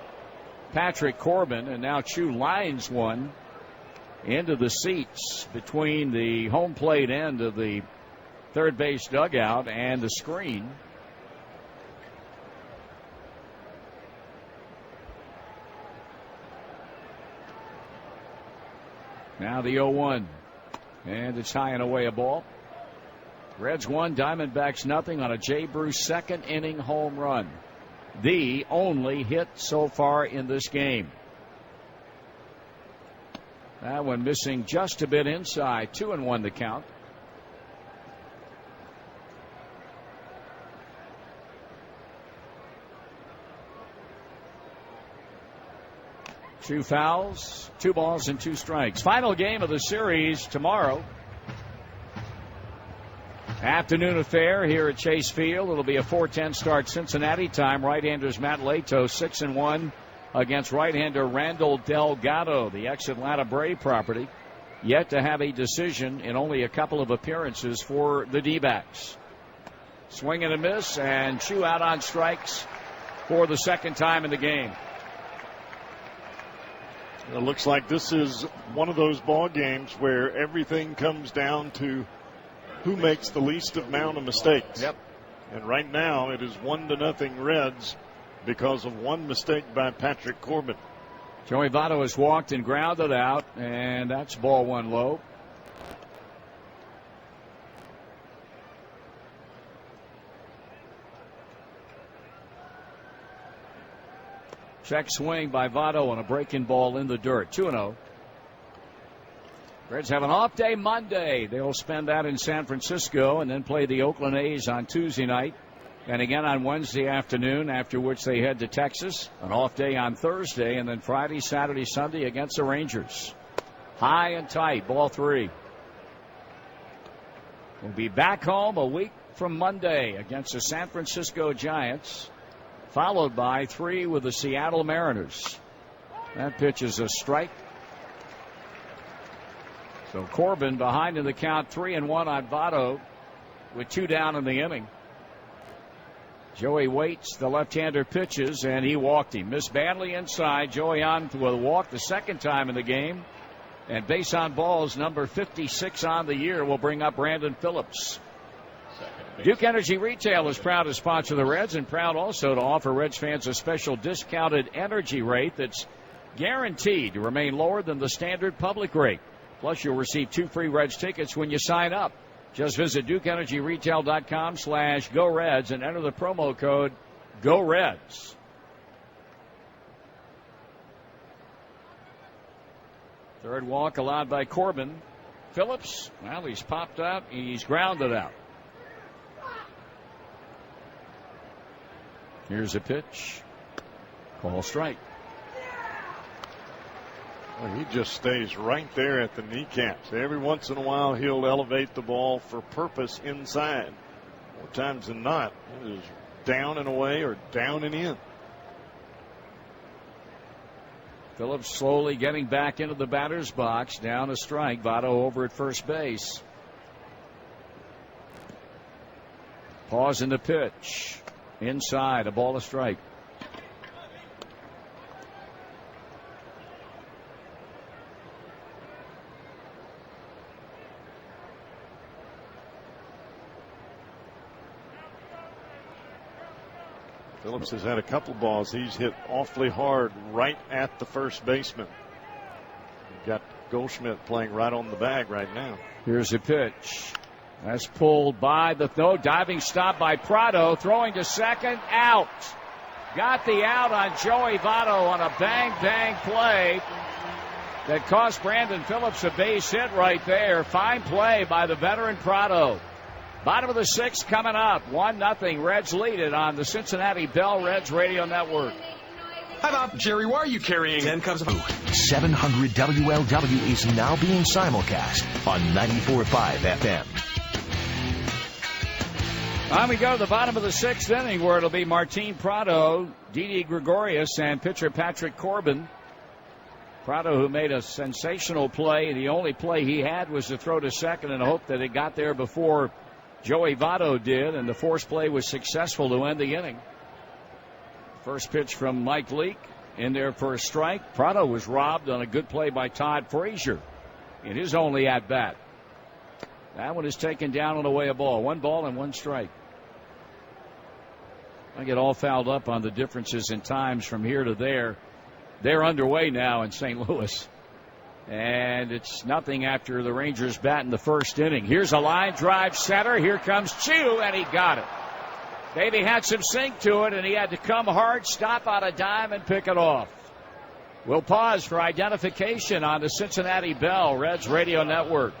Patrick Corbin, and now Chu lines one into the seats between the home plate end of the third base dugout and the screen. Now the 0-1, and it's high and away a ball. Reds 1, Diamondbacks nothing on a Jay Bruce second inning home run. The only hit so far in this game. That one missing just a bit inside. 2-1 the count. Two fouls, 2 balls and 2 strikes. Final game of the series tomorrow. Afternoon affair here at Chase Field. It'll be a 4:10 start Cincinnati time. Right-handers Matt Lato 6-1 against right-hander Randall Delgado, the ex-Atlanta Brave property. Yet to have a decision in only a couple of appearances for the D-backs. Swing and a miss, and Chu out on strikes for the second time in the game. It looks like this is one of those ball games where everything comes down to who makes the least amount of mistakes. Yep. And right now it is 1-0 Reds because of one mistake by Patrick Corbin. Joey Votto has walked and grounded out, and that's ball 1 low. Check swing by Votto on a breaking ball in the dirt. 2-0. Reds have an off day Monday. They'll spend that in San Francisco and then play the Oakland A's on Tuesday night and again on Wednesday afternoon, after which they head to Texas. An off day on Thursday, and then Friday, Saturday, Sunday against the Rangers. High and tight, ball 3. We'll be back home a week from Monday against the San Francisco Giants, followed by 3 with the Seattle Mariners. That pitch is a strike. So Corbin behind in the count, 3-1 on Votto with 2 down in the inning. Joey waits. The left-hander pitches, and he walked him. Missed badly inside. Joey on to a walk the second time in the game. And base on balls, number 56 on the year, will bring up Brandon Phillips. Duke Energy Retail is proud to sponsor the Reds and proud also to offer Reds fans a special discounted energy rate that's guaranteed to remain lower than the standard public rate. Plus, you'll receive 2 free Reds tickets when you sign up. Just visit DukeEnergyRetail.com/GoReds and enter the promo code GoReds. Third walk allowed by Corbin. Phillips, well, he's popped out. He's grounded out. Here's a pitch. Call strike. Well, he just stays right there at the kneecaps. Every once in a while he'll elevate the ball for purpose inside. More times than not, it is down and away or down and in. Phillips slowly getting back into the batter's box. Down a strike. Votto over at first base. Pause in the pitch. Inside, a ball, a strike. Phillips has had a couple balls he's hit awfully hard right at the first baseman. You've got Goldschmidt playing right on the bag right now. Here's a pitch. That's pulled by the diving stop by Prado. Throwing to second. Out. Got the out on Joey Votto on a bang play that cost Brandon Phillips a base hit right there. Fine play by the veteran Prado. Bottom of the 6th coming up. 1-0. Reds lead it on the Cincinnati Bell Reds Radio Network. Hi, Bob. Jerry, why are you carrying 10 cups of food? 700 WLW is now being simulcast on 94.5 FM. On we go to the bottom of the 6th inning, where it'll be Martin Prado, Didi Gregorius, and pitcher Patrick Corbin. Prado, who made a sensational play. The only play he had was to throw to second and hope that it got there before Joey Votto did, and the force play was successful to end the inning. First pitch from Mike Leake in there for a strike. Prado was robbed on a good play by Todd Frazier in his only at bat. That one is taken down on the way a ball. 1 ball and 1 strike. I get all fouled up on the differences in times from here to there. They're underway now in St. Louis. And it's nothing after the Rangers bat in the first inning. Here's a line drive center. Here comes Chu, and he got it. Davey had some sink to it, and he had to come hard, stop on a dime, and pick it off. We'll pause for identification on the Cincinnati Bell Reds Radio Network.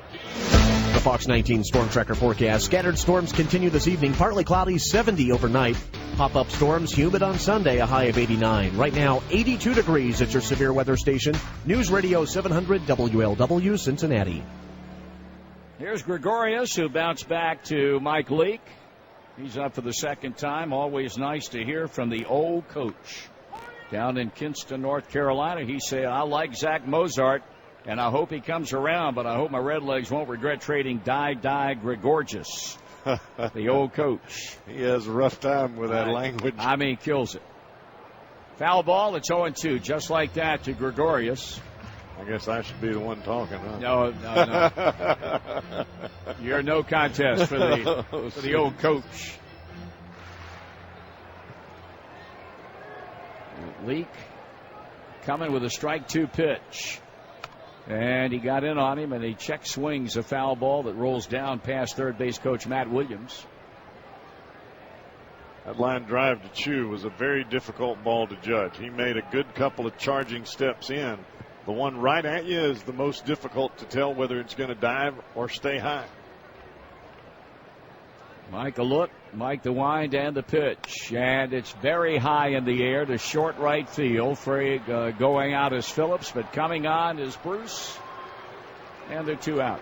The Fox 19 Storm Tracker forecast. Scattered storms continue this evening. Partly cloudy, 70 overnight. Pop-up storms, humid on Sunday, a high of 89. Right now, 82 degrees at your severe weather station. News Radio 700 WLW Cincinnati. Here's Gregorius, who bounced back to Mike Leake. He's up for the second time. Always nice to hear from the old coach. Down in Kinston, North Carolina, he said, I like Zach Mozart, and I hope he comes around, but I hope my Redlegs won't regret trading Die Gregorgius, the old coach. He has a rough time with that language. I mean, kills it. Foul ball, it's 0-2, just like that to Gregorius. I guess I should be the one talking, huh? No. You're no contest for the old coach. Leake coming with a strike 2 pitch. And he got in on him, and he check swings a foul ball that rolls down past third base coach Matt Williams. That line drive to Chu was a very difficult ball to judge. He made a good couple of charging steps in. The one right at you is the most difficult to tell whether it's going to dive or stay high. Mike a look, Mike the wind and the pitch. And it's very high in the air to short right field. Frey going out is Phillips, but coming on is Bruce. And they're 2 out.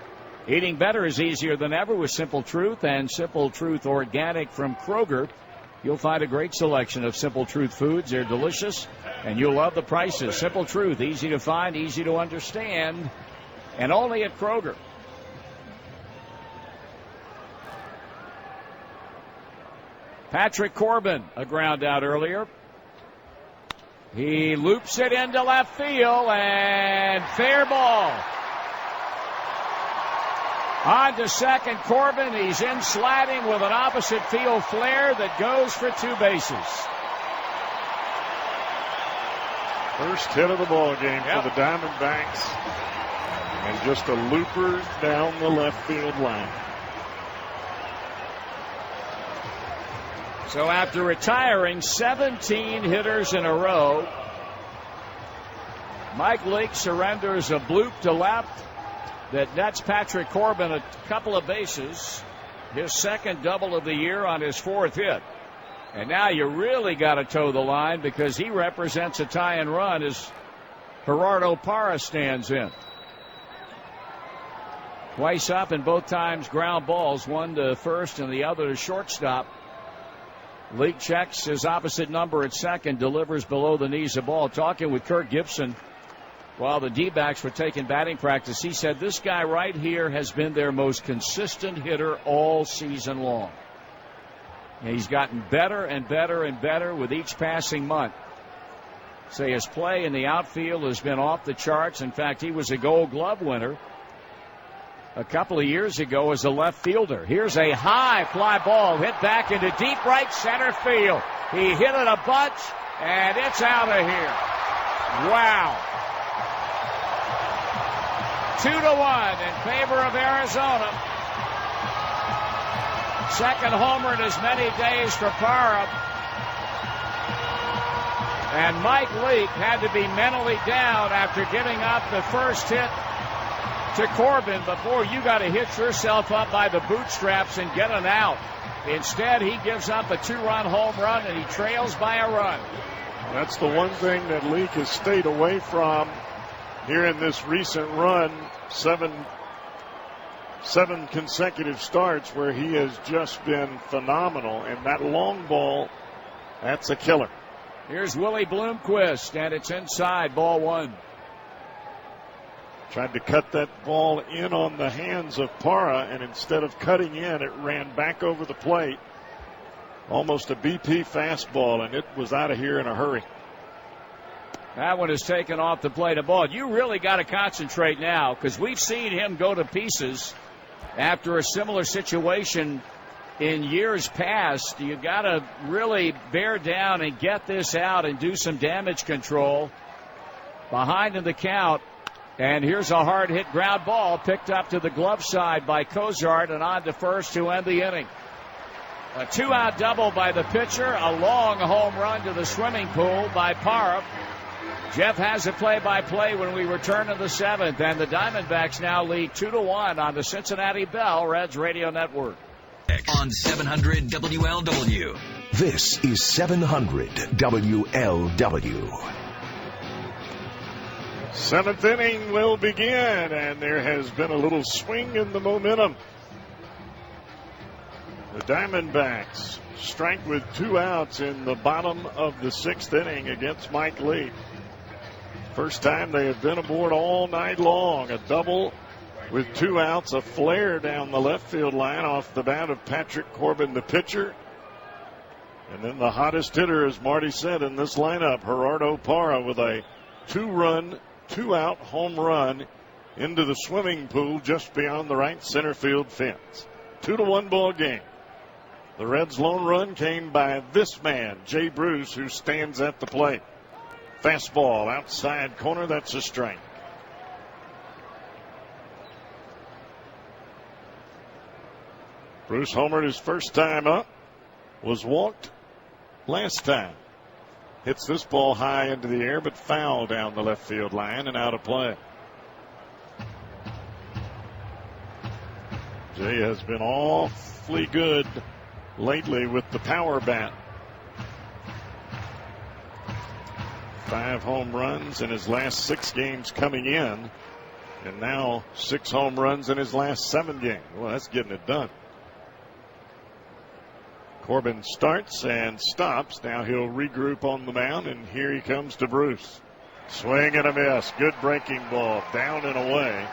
Eating better is easier than ever with Simple Truth and Simple Truth Organic from Kroger. You'll find a great selection of Simple Truth foods. They're delicious, and you'll love the prices. Simple Truth, easy to find, easy to understand, and only at Kroger. Patrick Corbin, a ground out earlier. He loops it into left field, and fair ball. On to second, Corbin. He's in sliding with an opposite field flare that goes for 2 bases. First hit of the ball game for the Diamondbacks. And just a looper down the left field line. So after retiring 17 hitters in a row, Mike Leake surrenders a bloop to left that nets Patrick Corbin a couple of bases. His second double of the year on his 4th hit. And now you really got to toe the line because he represents a tie and run as Gerardo Parra stands in. Twice up and both times ground balls, one to first and the other to shortstop. Leake checks his opposite number at second, delivers below the knees of ball. Talking with Kirk Gibson while the D-backs were taking batting practice, he said this guy right here has been their most consistent hitter all season long. And he's gotten better and better and better with each passing month. Say his play in the outfield has been off the charts. In fact, he was a Gold Glove winner a couple of years ago as a left fielder. Here's a high fly ball hit back into deep right center field. He hit it a bunch, and it's out of here. Wow. 2-1 in favor of Arizona. Second homer in as many days for Parra. And Mike Leake had to be mentally down after giving up the first hit to Corbin before you got to hitch yourself up by the bootstraps and get an out. Instead, he gives up a 2-run home run, and he trails by a run. That's the one thing that Leake has stayed away from here in this recent run. Seven consecutive starts where he has just been phenomenal. And that long ball, that's a killer. Here's Willie Bloomquist, and it's inside, ball 1. Tried to cut that ball in on the hands of Parra, and instead of cutting in, it ran back over the plate. Almost a BP fastball, and it was out of here in a hurry. That one is taken off the plate of ball. You really got to concentrate now because we've seen him go to pieces after a similar situation in years past. You got to really bear down and get this out and do some damage control. Behind in the count And here's a hard hit ground ball picked up to the glove side by Cozart and on to first to end the inning. A 2-out double by the pitcher, a long home run to the swimming pool by Parham. Jeff has a play-by-play when we return to the 7th, and the Diamondbacks now lead 2-1 on the Cincinnati Bell Reds Radio Network. On 700 WLW. This is 700 WLW. 7th inning will begin, and there has been a little swing in the momentum. The Diamondbacks strike with 2 outs in the bottom of the 6th inning against Mike Lee. First time they have been aboard all night long. A double with 2 outs, a flare down the left field line off the bat of Patrick Corbin, the pitcher. And then the hottest hitter, as Marty said, in this lineup, Gerardo Parra, with a 2-run, 2-out home run into the swimming pool just beyond the right center field fence. 2-1 ball game. The Reds' lone run came by this man, Jay Bruce, who stands at the plate. Fastball outside corner, that's a strike. Bruce homered his first time up, was walked last time. Hits this ball high into the air, but foul down the left field line and out of play. Jay has been awfully good lately with the power bat. 5 home runs in his last 6 games coming in, and now 6 home runs in his last 7 games. Well, that's getting it done. Corbin starts and stops. Now he'll regroup on the mound, and here he comes to Bruce. Swing and a miss. Good breaking ball. Down and away.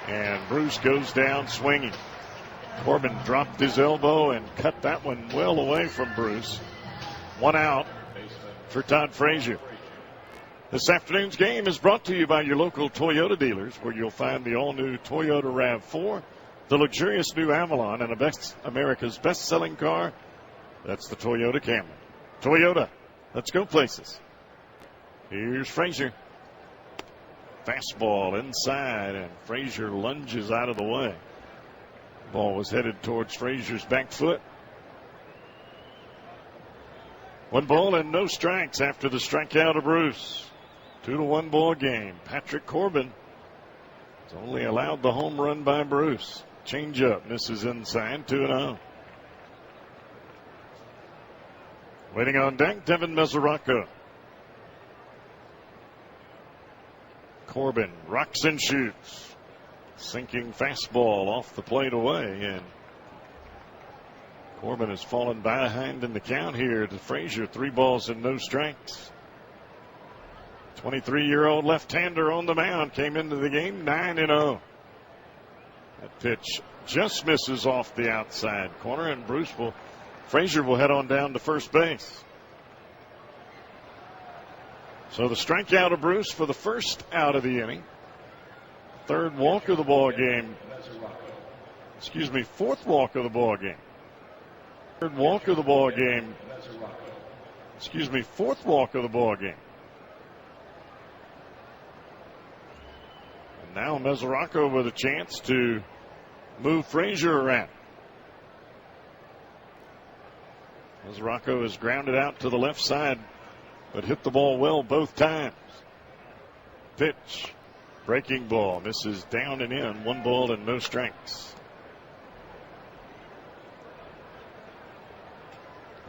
And Bruce goes down swinging. Corbin dropped his elbow and cut that one well away from Bruce. 1 out for Todd Frazier. This afternoon's game is brought to you by your local Toyota dealers, where you'll find the all-new Toyota RAV4, the luxurious new Avalon, and America's best-selling car. That's the Toyota Camry. Toyota, let's go places. Here's Frazier. Fastball inside, and Frazier lunges out of the way. Ball was headed towards Frazier's back foot. 1 ball and no strikes after the strikeout of Bruce. 2-1 ball game. Patrick Corbin has only allowed the home run by Bruce. Change up, misses inside, 2-0. Waiting on deck, Devin Mesoraco. Corbin rocks and shoots. Sinking fastball off the plate away, and Corbin has fallen behind in the count here to Frazier. 3 balls and no strikes. 23-year-old left-hander on the mound came into the game 9-0. That pitch just misses off the outside corner, and Frazier will head on down to first base. So the strikeout of Bruce for the first out of the inning. 3rd walk of the ball game. Excuse me, 4th walk of the ball game. 3rd walk of the ball game. Excuse me, 4th walk of the ball game. And now Mesoraco with a chance to move Frazier around. Mesoraco has grounded out to the left side, but hit the ball well both times. Pitch. Breaking ball. Misses down and in. 1 ball and no strikes.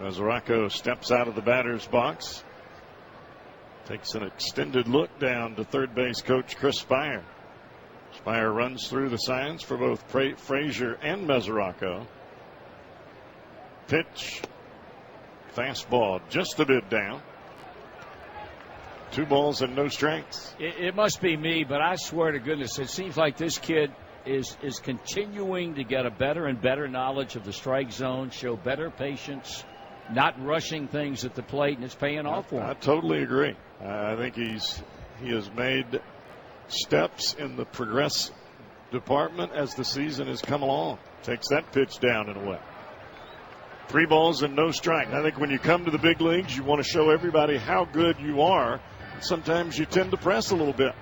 Mesoraco steps out of the batter's box. Takes an extended look down to third base coach Chris Spire. Spire runs through the signs for both Frazier and Mesoraco. Pitch. Fastball just a bit down. 2 balls and no strikes. It must be me, but I swear to goodness, it seems like this kid is continuing to get a better and better knowledge of the strike zone, show better patience, not rushing things at the plate, and it's paying off for him. I totally agree. I think he has made steps in the progress department as the season has come along. Takes that pitch down and away. 3 balls and no strike. I think when you come to the big leagues, you want to show everybody how good you are. Sometimes you tend to press a little bit.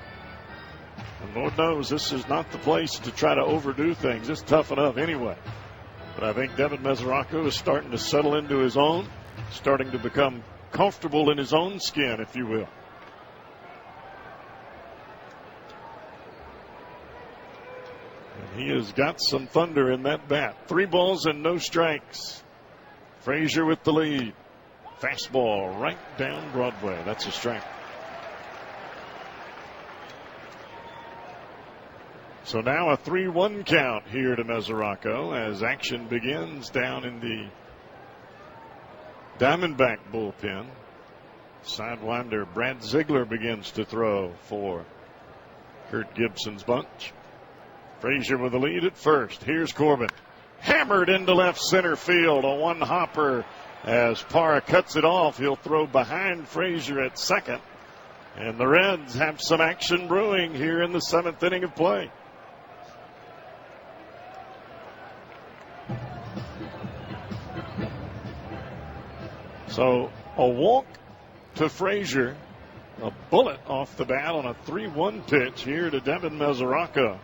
And Lord knows this is not the place to try to overdo things. It's tough enough anyway. But I think Devin Mesoraco is starting to settle into his own, starting to become comfortable in his own skin, if you will. And he has got some thunder in that bat. 3 balls and no strikes. Frazier with the lead. Fastball right down Broadway. That's a strike. So now a 3-1 count here to Mesoraco as action begins down in the Diamondback bullpen. Sidewinder Brad Ziegler begins to throw for Kurt Gibson's bunch. Frazier with the lead at first. Here's Corbin. Hammered into left center field. A one-hopper as Parra cuts it off. He'll throw behind Frazier at second. And the Reds have some action brewing here in the 7th inning of play. So a walk to Frazier, a bullet off the bat on a 3-1 pitch here to Devin Mesoraco.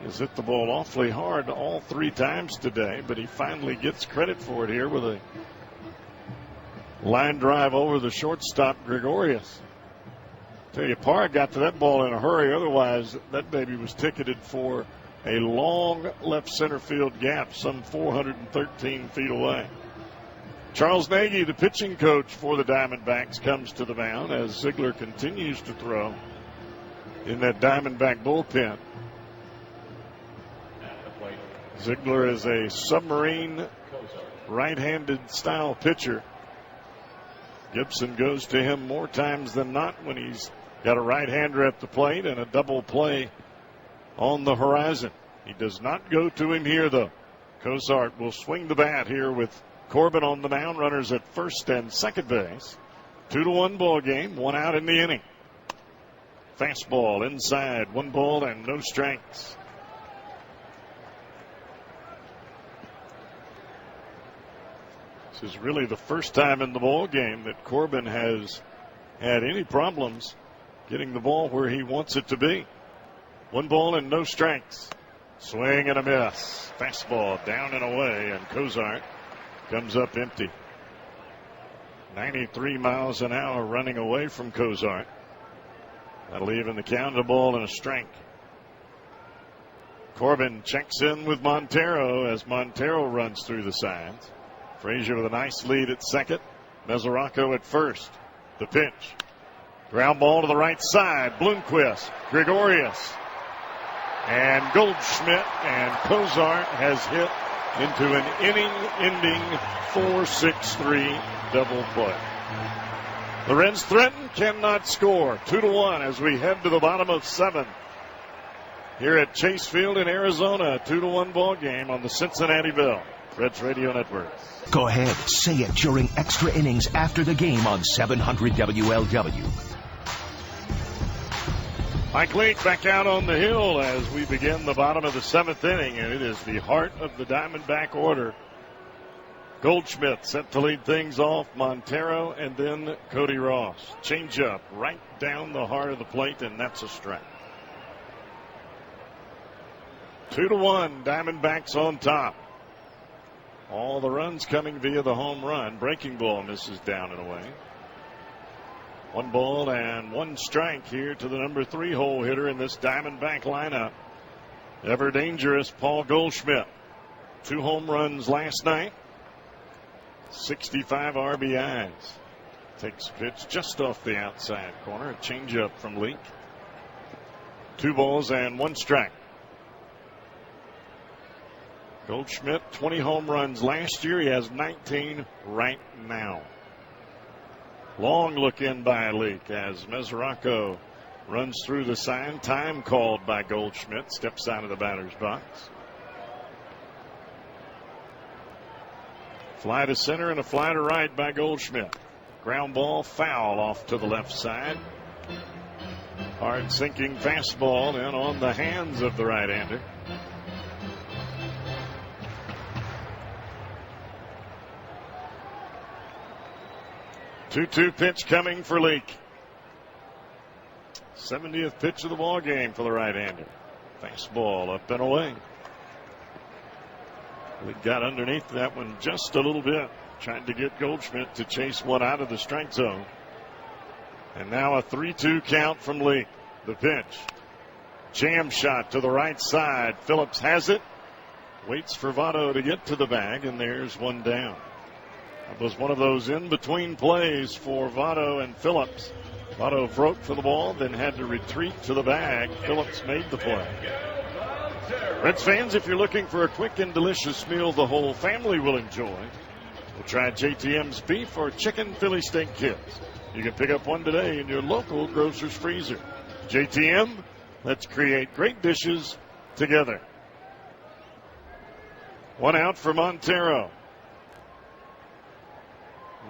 He's hit the ball awfully hard all 3 times today, but he finally gets credit for it here with a line drive over the shortstop Gregorius. Tell you, Parra got to that ball in a hurry. Otherwise, that baby was ticketed for a long left center field gap, some 413 feet away. Charles Nagy, the pitching coach for the Diamondbacks, comes to the mound as Ziegler continues to throw in that Diamondback bullpen. Ziegler is a submarine right-handed style pitcher. Gibson goes to him more times than not when he's got a right-hander at the plate and a double play on the horizon. He does not go to him here, though. Cozart will swing the bat here with Corbin on the mound, runners at first and second base. 2-1 ball game, 1 out in the inning. Fastball inside, 1 ball and no strikes. This is really the first time in the ball game that Corbin has had any problems getting the ball where he wants it to be. 1 ball and no strikes. Swing and a miss. Fastball down and away, and Cozart comes up empty. 93 miles an hour running away from Cozart. That'll even the count, a ball and a strike. Corbin checks in with Montero as Montero runs through the sides. Frazier with a nice lead at second. Mesoraco at first. The pitch. Ground ball to the right side. Bloomquist, Gregorius, and Goldschmidt, and Cozart has hit into an inning-ending 4-6-3 double play. The Reds threaten, cannot score. 2-1 as we head to the bottom of 7 here at Chase Field in Arizona. A 2-1 ball game on the Cincinnati Bell. Reds Radio Network. Go ahead, say it during extra innings after the game on 700 WLW. Mike Leake back out on the hill as we begin the bottom of the 7th inning, and it is the heart of the Diamondback order. Goldschmidt set to lead things off, Montero, and then Cody Ross. Change up right down the heart of the plate, and that's a strike. 2-1, Diamondbacks on top. All the runs coming via the home run. Breaking ball misses down and away. 1 ball and 1 strike here to the number 3 hole hitter in this Diamondback lineup. Ever dangerous Paul Goldschmidt. 2 home runs last night. 65 RBIs. Takes a pitch just off the outside corner. A changeup from Leake. 2 balls and 1 strike. Goldschmidt, 20 home runs last year. He has 19 right now. Long look in by Leake as Mesoraco runs through the sign. Time called by Goldschmidt. Steps out of the batter's box. Fly to center and a fly to right by Goldschmidt. Ground ball foul off to the left side. Hard sinking fastball in on the hands of the right-hander. 2-2 pitch coming for Leake. 70th pitch of the ball game for the right-hander. Fastball up and away. We got underneath that one just a little bit, trying to get Goldschmidt to chase one out of the strike zone. And now a 3-2 count from Lee. The pitch. Jam shot to the right side. Phillips has it. Waits for Votto to get to the bag, and there's one down. It was one of those in-between plays for Votto and Phillips. Votto broke for the ball, then had to retreat to the bag. Phillips made the play. Reds fans, if you're looking for a quick and delicious meal the whole family will enjoy, we'll try JTM's beef or chicken Philly steak kits. You can pick up one today in your local grocer's freezer. JTM, let's create great dishes together. One out for Montero.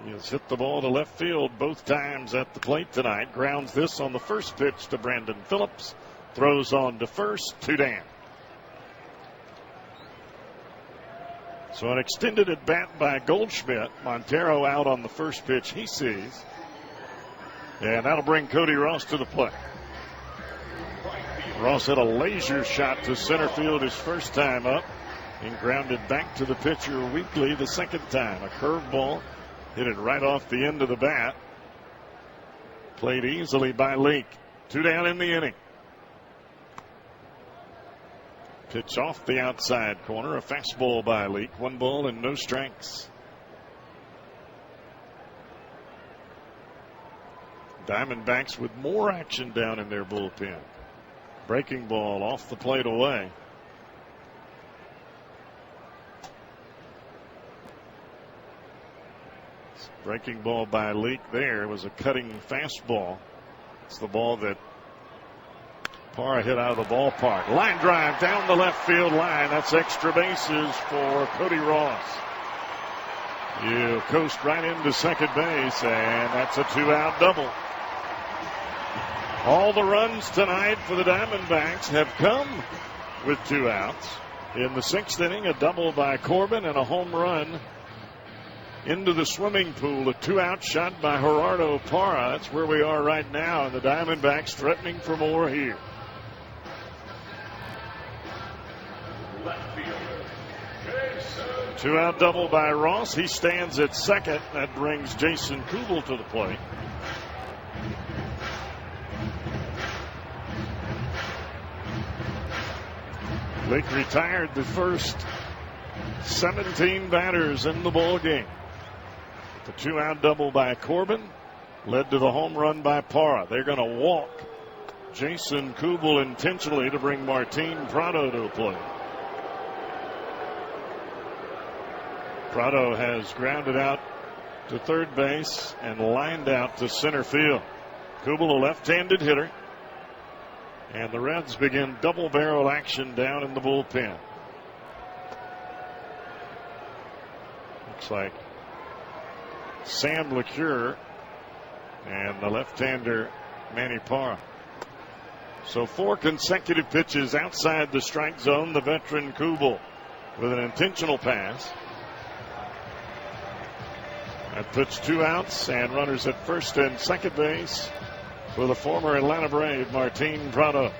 He has hit the ball to left field both times at the plate tonight. Grounds this on the first pitch to Brandon Phillips. Throws on to first, 2 down. So an extended at bat by Goldschmidt. Montero out on the first pitch he sees. And that'll bring Cody Ross to the plate. Ross had a laser shot to center field his first time up and grounded back to the pitcher weakly the second time. A curveball hit it right off the end of the bat. Played easily by Leake. 2 down in the inning. Pitch off the outside corner. A fastball by Leake. 1 ball and no strikes. Diamondbacks with more action down in their bullpen. Breaking ball off the plate away. Breaking ball by Leake there was a cutting fastball. It's the ball that Parra hit out of the ballpark. Line drive down the left field line. That's extra bases for Cody Ross. You coast right into second base, and that's a 2-out double. All the runs tonight for the Diamondbacks have come with 2 outs. In the 6th inning, a double by Corbin and a home run into the swimming pool. A 2-out shot by Gerardo Parra. That's where we are right now, and the Diamondbacks threatening for more here. Two-out double by Ross. He stands at second. That brings Jason Kubel to the plate. Leake retired the first 17 batters in the ball game. The 2-out double by Corbin led to the home run by Parra. They're going to walk Jason Kubel intentionally to bring Martin Prado to the plate. Prado has grounded out to third base and lined out to center field. Kubel, a left-handed hitter. And the Reds begin double barrel action down in the bullpen. Looks like Sam LeCure and the left-hander Manny Parra. So 4 consecutive pitches outside the strike zone. The veteran Kubel with an intentional pass. That puts 2 outs and runners at first and second base for the former Atlanta Brave, Martin Prado.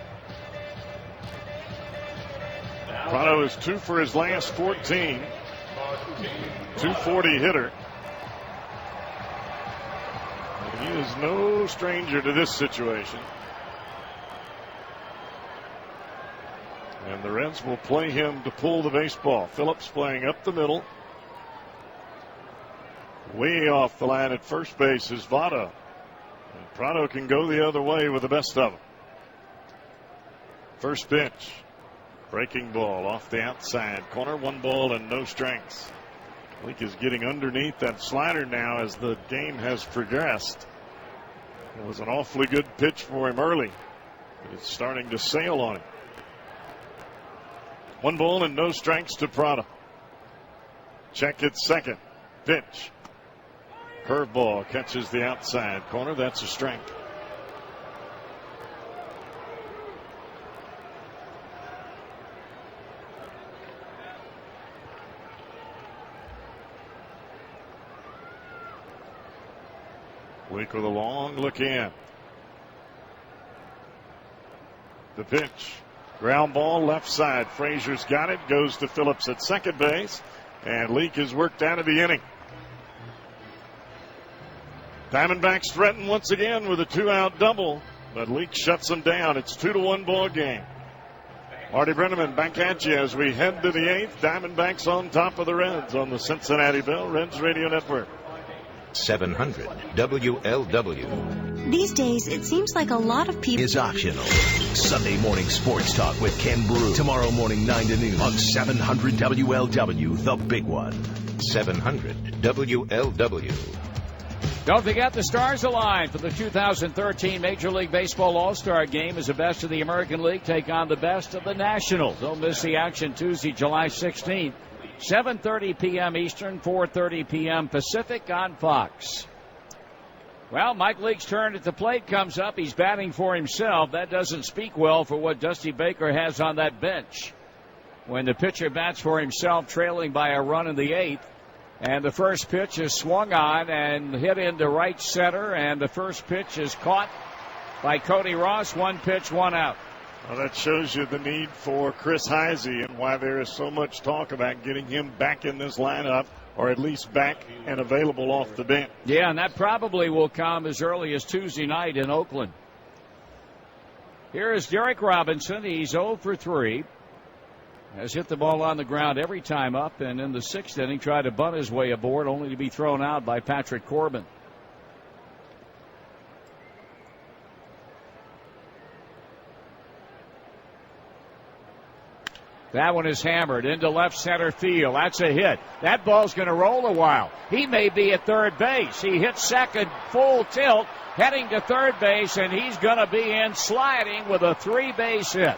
Prado is 2 for his last 14. 240 hitter. And he is no stranger to this situation. And the Reds will play him to pull the baseball. Phillips playing up the middle. Way off the line at first base is Votto. And Prado can go the other way with the best of them. First pitch. Breaking ball off the outside corner. 1 ball and no strikes. Leake is getting underneath that slider now as the game has progressed. It was an awfully good pitch for him early, but it's starting to sail on him. 1 ball and no strikes to Prado. Check at second. Pitch. Curveball catches the outside corner. That's a strike. Leake with a long look in. The pitch. Ground ball left side. Frazier's got it. Goes to Phillips at second base. And Leake is worked out of the inning. Diamondbacks threaten once again with a 2-out double, but Leake shuts them down. It's 2-1 ball game. Marty Brenneman back at you as we head to the 8th. Diamondbacks on top of the Reds on the Cincinnati Bell Reds Radio Network. 700 WLW. These days, it seems like a lot of people is optional. Sunday morning sports talk with Ken Brew. Tomorrow morning 9 to noon on 700 WLW, the big one. 700 WLW. Don't forget the stars align for the 2013 Major League Baseball All-Star Game as the best of the American League take on the best of the National. Don't miss the action Tuesday, July 16th, 7:30 p.m. Eastern, 4:30 p.m. Pacific on Fox. Well, Mike Leake's turn at the plate comes up. He's batting for himself. That doesn't speak well for what Dusty Baker has on that bench. When the pitcher bats for himself, trailing by a run in the 8th. And the first pitch is swung on and hit into right center. And the first pitch is caught by Cody Ross. 1 pitch, 1 out. Well, that shows you the need for Chris Heisey and why there is so much talk about getting him back in this lineup, or at least back and available off the bench. Yeah, and that probably will come as early as Tuesday night in Oakland. Here is Derek Robinson. He's 0 for 3. Has hit the ball on the ground every time up, and in the 6th inning tried to bunt his way aboard, only to be thrown out by Patrick Corbin. That one is hammered into left center field. That's a hit. That ball's going to roll a while. He may be at third base. He hits second full tilt, heading to third base, and he's going to be in sliding with a 3-base hit.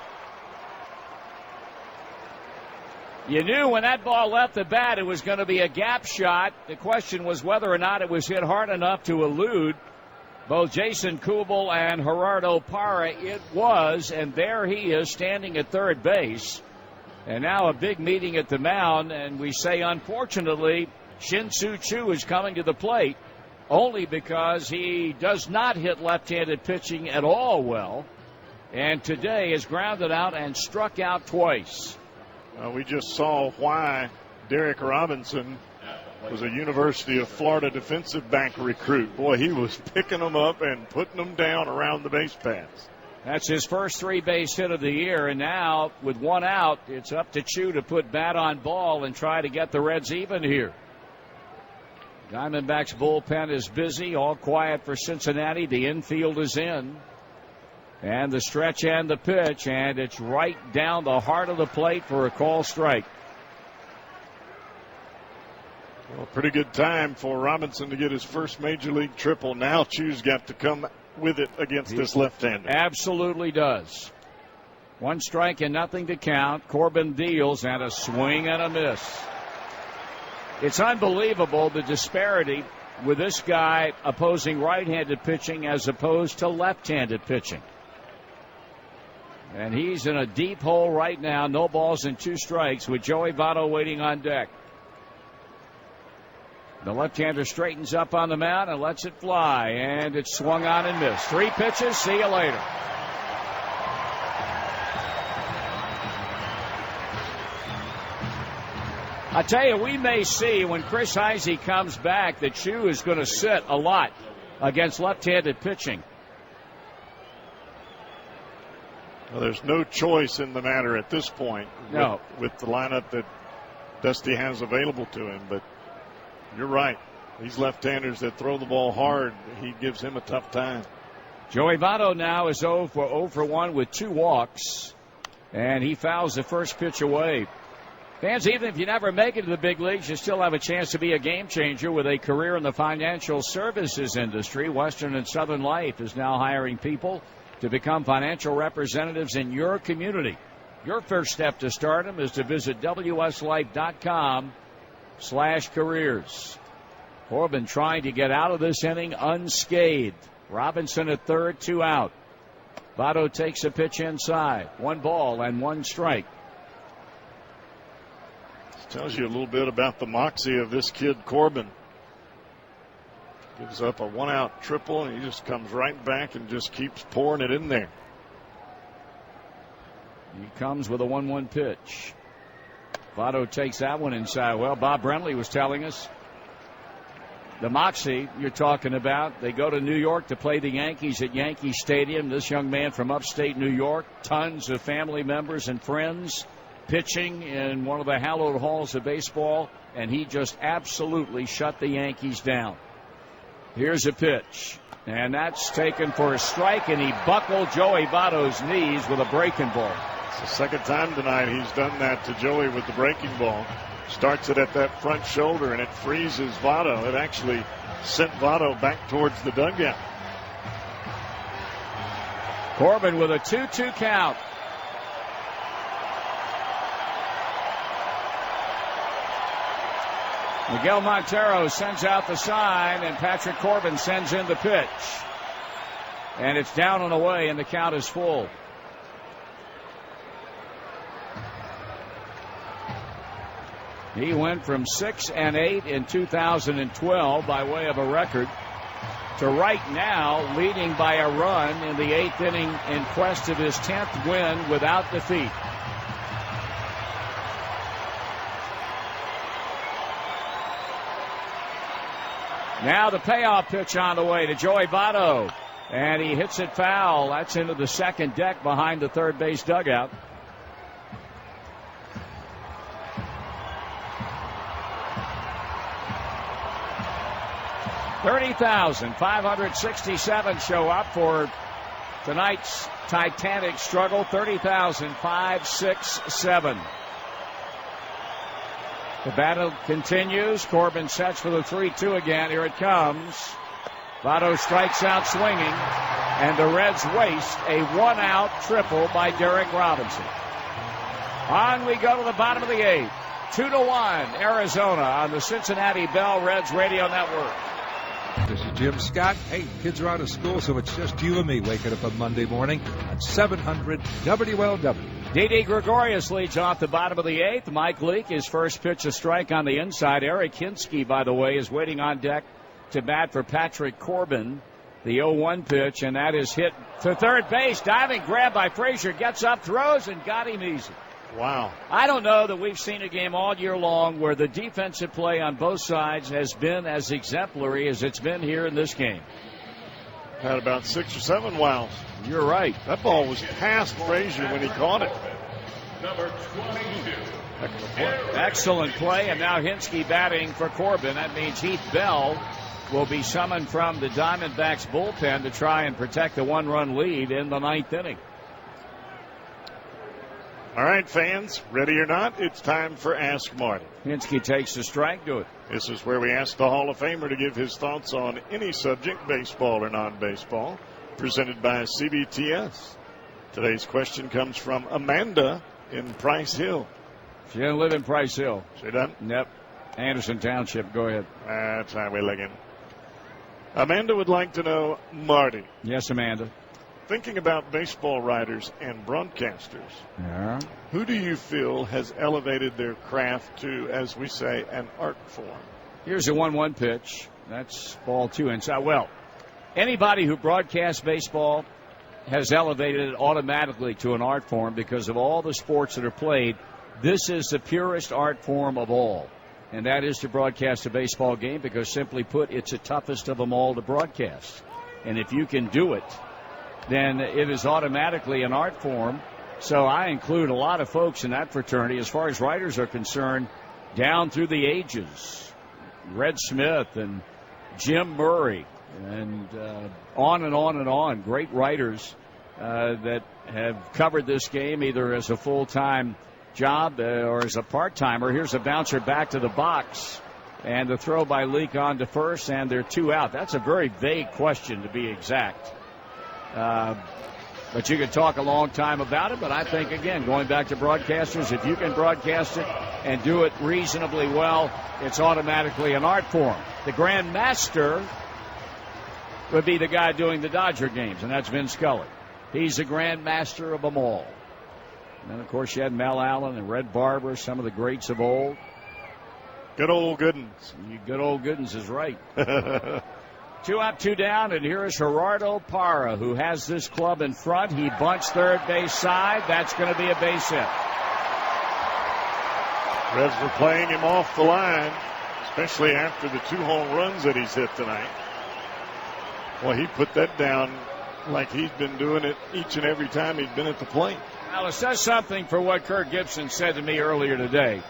You knew when that ball left the bat it was going to be a gap shot. The question was whether or not it was hit hard enough to elude both Jason Kubel and Gerardo Parra. It was, and there he is standing at third base. And now a big meeting at the mound, and we say, unfortunately, Shin-Soo Choo is coming to the plate only because he does not hit left-handed pitching at all well, and today is grounded out and struck out twice. We just saw why Derek Robinson was a University of Florida defensive back recruit. Boy, he was picking them up and putting them down around the base paths. That's his first 3-base hit of the year, and now with 1 out, it's up to Chu to put bat on ball and try to get the Reds even here. Diamondbacks bullpen is busy, all quiet for Cincinnati. The infield is in. And the stretch and the pitch, and it's right down the heart of the plate for a call strike. Well, pretty good time for Robinson to get his first major league triple. Now Chu's got to come with it against this left-hander. Absolutely does. 1 strike and nothing to count. Corbin deals, and a swing and a miss. It's unbelievable the disparity with this guy opposing right-handed pitching as opposed to left-handed pitching. And he's in a deep hole right now. No balls and 2 strikes with Joey Votto waiting on deck. The left-hander straightens up on the mound and lets it fly. And it's swung on and missed. 3 pitches. See you later. I tell you, we may see when Chris Heisey comes back that Chu is going to sit a lot against left-handed pitching. Well, there's no choice in the matter at this point with the lineup that Dusty has available to him. But you're right. These left-handers that throw the ball hard, he gives him a tough time. Joey Votto now is 0 for 1 with 2 walks, and he fouls the first pitch away. Fans, even if you never make it to the big leagues, you still have a chance to be a game changer with a career in the financial services industry. Western and Southern Life is now hiring people to become financial representatives in your community. Your first step to stardom is to visit WSLife.com/careers. Corbin trying to get out of this inning unscathed. Robinson at third, 2 out. Votto takes a pitch inside. 1 ball and 1 strike. This tells you a little bit about the moxie of this kid, Corbin. Gives up a 1-out triple, and he just comes right back and just keeps pouring it in there. He comes with a 1-1 pitch. Votto takes that one inside. Well, Bob Brentley was telling us the moxie you're talking about. They go to New York to play the Yankees at Yankee Stadium. This young man from upstate New York, tons of family members and friends, pitching in one of the hallowed halls of baseball, and he just absolutely shut the Yankees down. Here's a pitch, and that's taken for a strike, and he buckled Joey Votto's knees with a breaking ball. It's the second time tonight he's done that to Joey with the breaking ball. Starts it at that front shoulder, and it freezes Votto. It actually sent Votto back towards the dugout. Corbin with a 2-2 count. Miguel Montero sends out the sign, and Patrick Corbin sends in the pitch. And it's down and away, and the count is full. He went from 6-8 in 2012 by way of a record to right now leading by a run in the 8th inning in quest of his 10th win without defeat. Now the payoff pitch on the way to Joey Votto, and he hits it foul. That's into the second deck behind the third base dugout. $30,567 show up for tonight's Titanic struggle. 30,567. The battle continues. Corbin sets for the 3-2 again. Here it comes. Votto strikes out swinging, and the Reds waste a one-out triple by Derek Robinson. On we go to the bottom of the 8th. 2-1 Arizona on the Cincinnati Bell Reds radio network. This is Jim Scott. Hey, kids are out of school, so it's just you and me waking up on Monday morning at 700 WLW. Didi Gregorius leads off the bottom of the 8th. Mike Leake, his first pitch, a strike on the inside. Eric Hinsky, by the way, is waiting on deck to bat for Patrick Corbin. The 0-1 pitch, and that is hit to third base. Diving grab by Frazier, gets up, throws, and got him easy. Wow. I don't know that we've seen a game all year long where the defensive play on both sides has been as exemplary as it's been here in this game. Had about 6 or 7 wows. You're right. That ball was past Frazier when he caught it. Number 22. Excellent play, and now Hinsky batting for Corbin. That means Heath Bell will be summoned from the Diamondbacks bullpen to try and protect the one-run lead in the 9th inning. All right, fans, ready or not, it's time for Ask Marty. Hinsky takes the strike. Do it. This is where we ask the Hall of Famer to give his thoughts on any subject, baseball or non-baseball, presented by CBTS. Today's question comes from Amanda in Price Hill. She doesn't live in Price Hill. She doesn't? Yep. Anderson Township. Go ahead. That's Highway Legging. Amanda would like to know, Marty. Yes, Amanda. Thinking about baseball writers and broadcasters, Yeah. who do you feel has elevated their craft to, as we say, an art form? Here's a 1-1 pitch. That's ball 2 inside. Well, anybody who broadcasts baseball has elevated it automatically to an art form because of all the sports that are played. This is the purest art form of all, and that is to broadcast a baseball game because, simply put, it's the toughest of them all to broadcast. And if you can do it, then it is automatically an art form. So I include a lot of folks in that fraternity as far as writers are concerned down through the ages. Red Smith and Jim Murray and on and on and on. Great writers that have covered this game either as a full-time job or as a part-timer. Here's a bouncer back to the box, and the throw by Leake on to first, and they're 2 out. That's a very vague question, to be exact. But you could talk a long time about it. But I think, again, going back to broadcasters, if you can broadcast it and do it reasonably well, it's automatically an art form. The Grand Master would be the guy doing the Dodger games, and that's Vin Scully. He's the Grand Master of them all. And then, of course, you had Mel Allen and Red Barber, some of the greats of old. Good old Goodens. Good old Goodens is right. 2 up, 2 down, and here is Gerardo Parra, who has this club in front. He bunts third base side. That's going to be a base hit. Reds were playing him off the line, especially after the 2 home runs that he's hit tonight. Well, he put that down like he's been doing it each and every time he's been at the plate. Well, it says something for what Kirk Gibson said to me earlier today.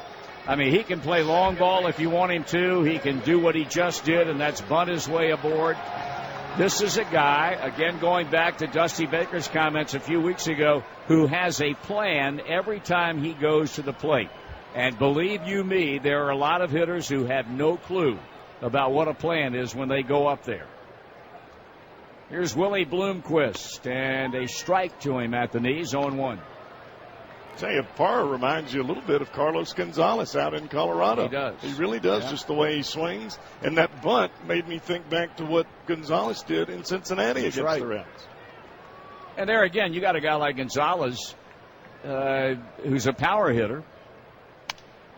I mean, he can play long ball if you want him to. He can do what he just did, and that's bunt his way aboard. This is a guy, again, going back to Dusty Baker's comments a few weeks ago, who has a plan every time he goes to the plate. And believe you me, there are a lot of hitters who have no clue about what a plan is when they go up there. Here's Willie Bloomquist, and a strike to him at the knees, 0-1. Tell you, Parra reminds you a little bit of Carlos Gonzalez out in Colorado. He does. He really does, just the way he swings. And that bunt made me think back to what Gonzalez did in Cincinnati against the Reds. And there again, you got a guy like Gonzalez, who's a power hitter.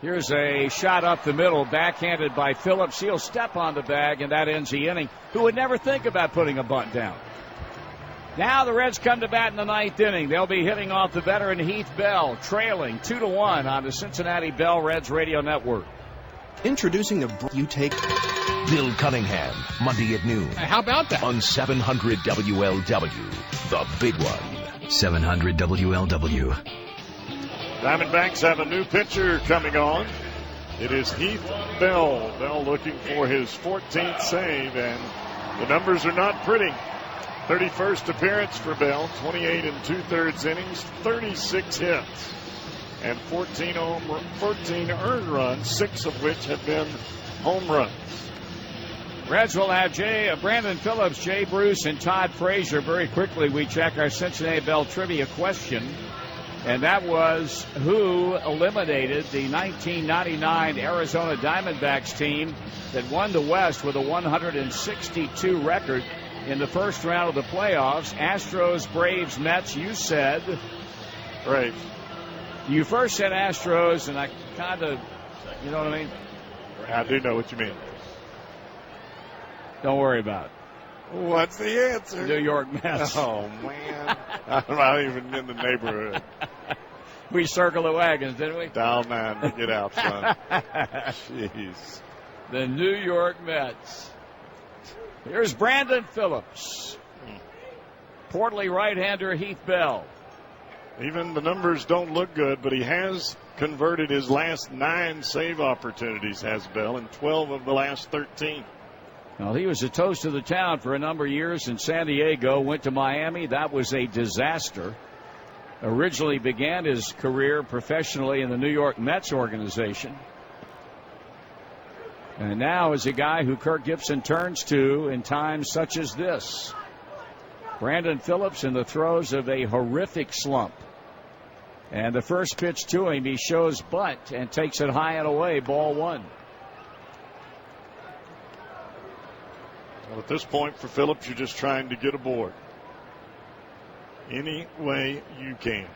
Here's a shot up the middle, backhanded by Phillips. He'll step on the bag, and that ends the inning. Who would never think about putting a bunt down? Now the Reds come to bat in the 9th inning. They'll be hitting off the veteran Heath Bell, trailing 2-1 on the Cincinnati Bell Reds Radio Network. Introducing the you take Bill Cunningham, Monday at noon. How about that? On 700 WLW, the big one. 700 WLW. Diamondbacks have a new pitcher coming on. It is Heath Bell. Bell looking for his 14th save, and the numbers are not pretty. 31st appearance for Bell, 28 2/3 innings, 36 hits, and 14 earned runs, 6 of which have been home runs. Reds will have Brandon Phillips, Jay Bruce, and Todd Frazier. Very quickly, we check our Cincinnati Bell trivia question, and that was who eliminated the 1999 Arizona Diamondbacks team that won the West with a 162 record in the first round of the playoffs. Astros, Braves, Mets. You said Braves. You first said Astros, and I kind of, you know what I mean? I do know what you mean. Don't worry about it. What's the answer? New York Mets. Oh, man. I'm not even in the neighborhood. We circled the wagons, didn't we? Down, man. Get out, son. Jeez. The New York Mets. Here's Brandon Phillips. Portly right-hander Heath Bell. Even the numbers don't look good, but he has converted his last 9 save opportunities, has Bell, in 12 of the last 13. Well, he was a toast of the town for a number of years in San Diego, went to Miami. That was a disaster. Originally began his career professionally in the New York Mets organization. And now is a guy who Kirk Gibson turns to in times such as this. Brandon Phillips in the throes of a horrific slump. And the first pitch to him, he shows bunt and takes it high and away, ball 1. Well, at this point for Phillips, you're just trying to get aboard any way you can.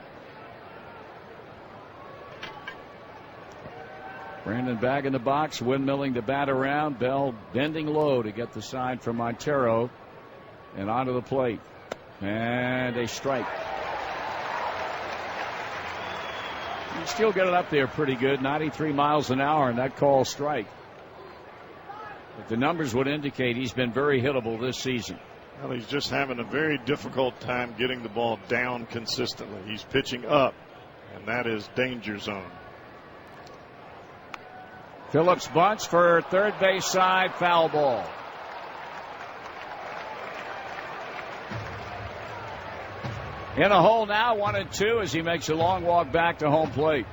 Brandon back in the box, windmilling the bat around. Bell bending low to get the sign from Montero and onto the plate. And a strike. You still get it up there pretty good, 93 miles an hour, and that call strike. But the numbers would indicate he's been very hittable this season. Well, he's just having a very difficult time getting the ball down consistently. He's pitching up, and that is danger zone. Phillips bunts for third base side, foul ball. In a hole now, 1-2 as he makes a long walk back to home plate.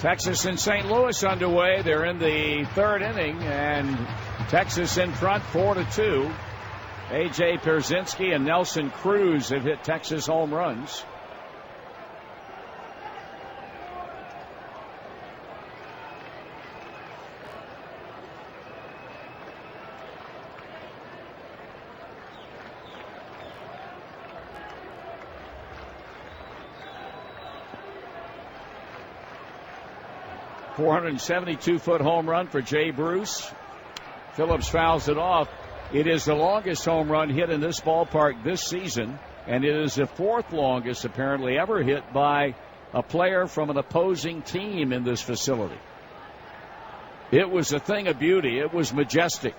Texas and St. Louis underway. They're in the 3rd inning, and Texas in front 4-2. A.J. Pierzynski and Nelson Cruz have hit Texas home runs. .472-foot home run for Jay Bruce. Phillips fouls it off. It is the longest home run hit in this ballpark this season, and it is the fourth longest apparently ever hit by a player from an opposing team in this facility. It was a thing of beauty. It was majestic.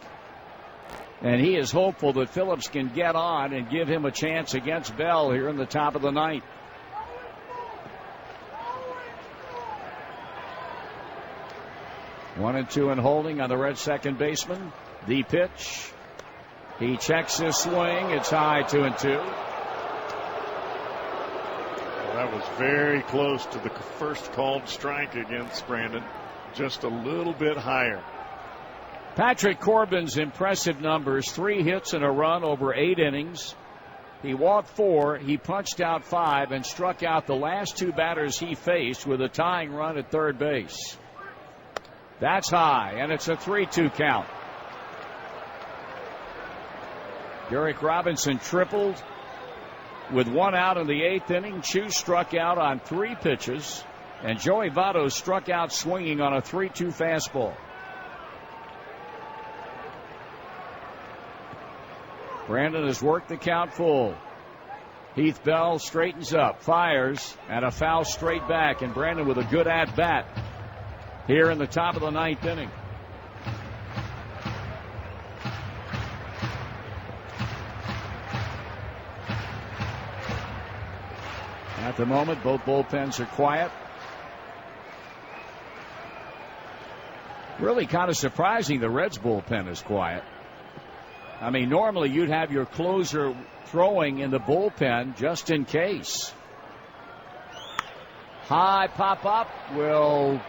And he is hopeful that Phillips can get on and give him a chance against Bell here in the top of the ninth. One and two and holding on the Red second baseman. The pitch. He checks his swing. It's high, 2-2. Well, that was very close to the first called strike against Brandon. Just a little bit higher. Patrick Corbin's impressive numbers: 3 hits and a run over 8 innings. He walked 4, he punched out 5, and struck out the last 2 batters he faced with a tying run at third base. That's high, and it's a 3-2 count. Derek Robinson tripled with 1 out in the 8th inning. Chu struck out on 3 pitches, and Joey Votto struck out swinging on a 3-2 fastball. Brandon has worked the count full. Heath Bell straightens up, fires, and a foul straight back. And Brandon with a good at-bat here in the top of the 9th inning. At the moment, both bullpens are quiet. Really kind of surprising the Reds bullpen is quiet. I mean, normally you'd have your closer throwing in the bullpen just in case. High pop up will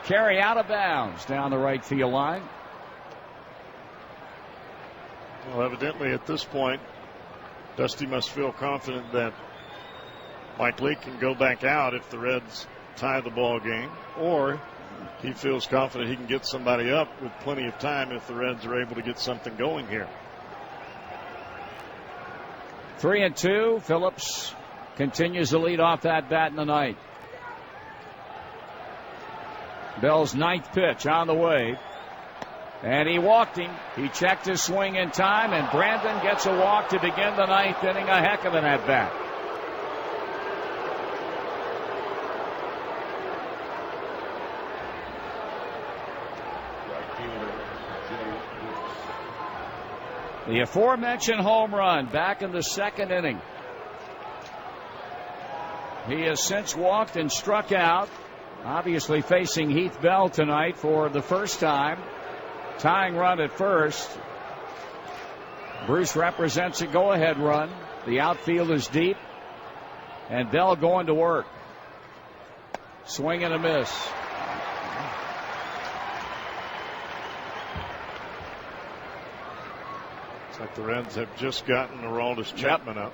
carry out of bounds down the right field line. Well, evidently at this point, Dusty must feel confident that Mike Leake can go back out if the Reds tie the ball game, or he feels confident he can get somebody up with plenty of time if the Reds are able to get something going here. 3-2. Phillips continues to lead off that bat in the ninth. Bell's 9th pitch on the way. And he walked him. He checked his swing in time, and Brandon gets a walk to begin the 9th inning. A heck of an at-bat. The aforementioned home run back in the 2nd inning. He has since walked and struck out. Obviously facing Heath Bell tonight for the first time. Tying run at first. Bruce represents a go-ahead run. The outfield is deep. And Bell going to work. Swing and a miss. Like the Reds have just gotten Aroldis Chapman up.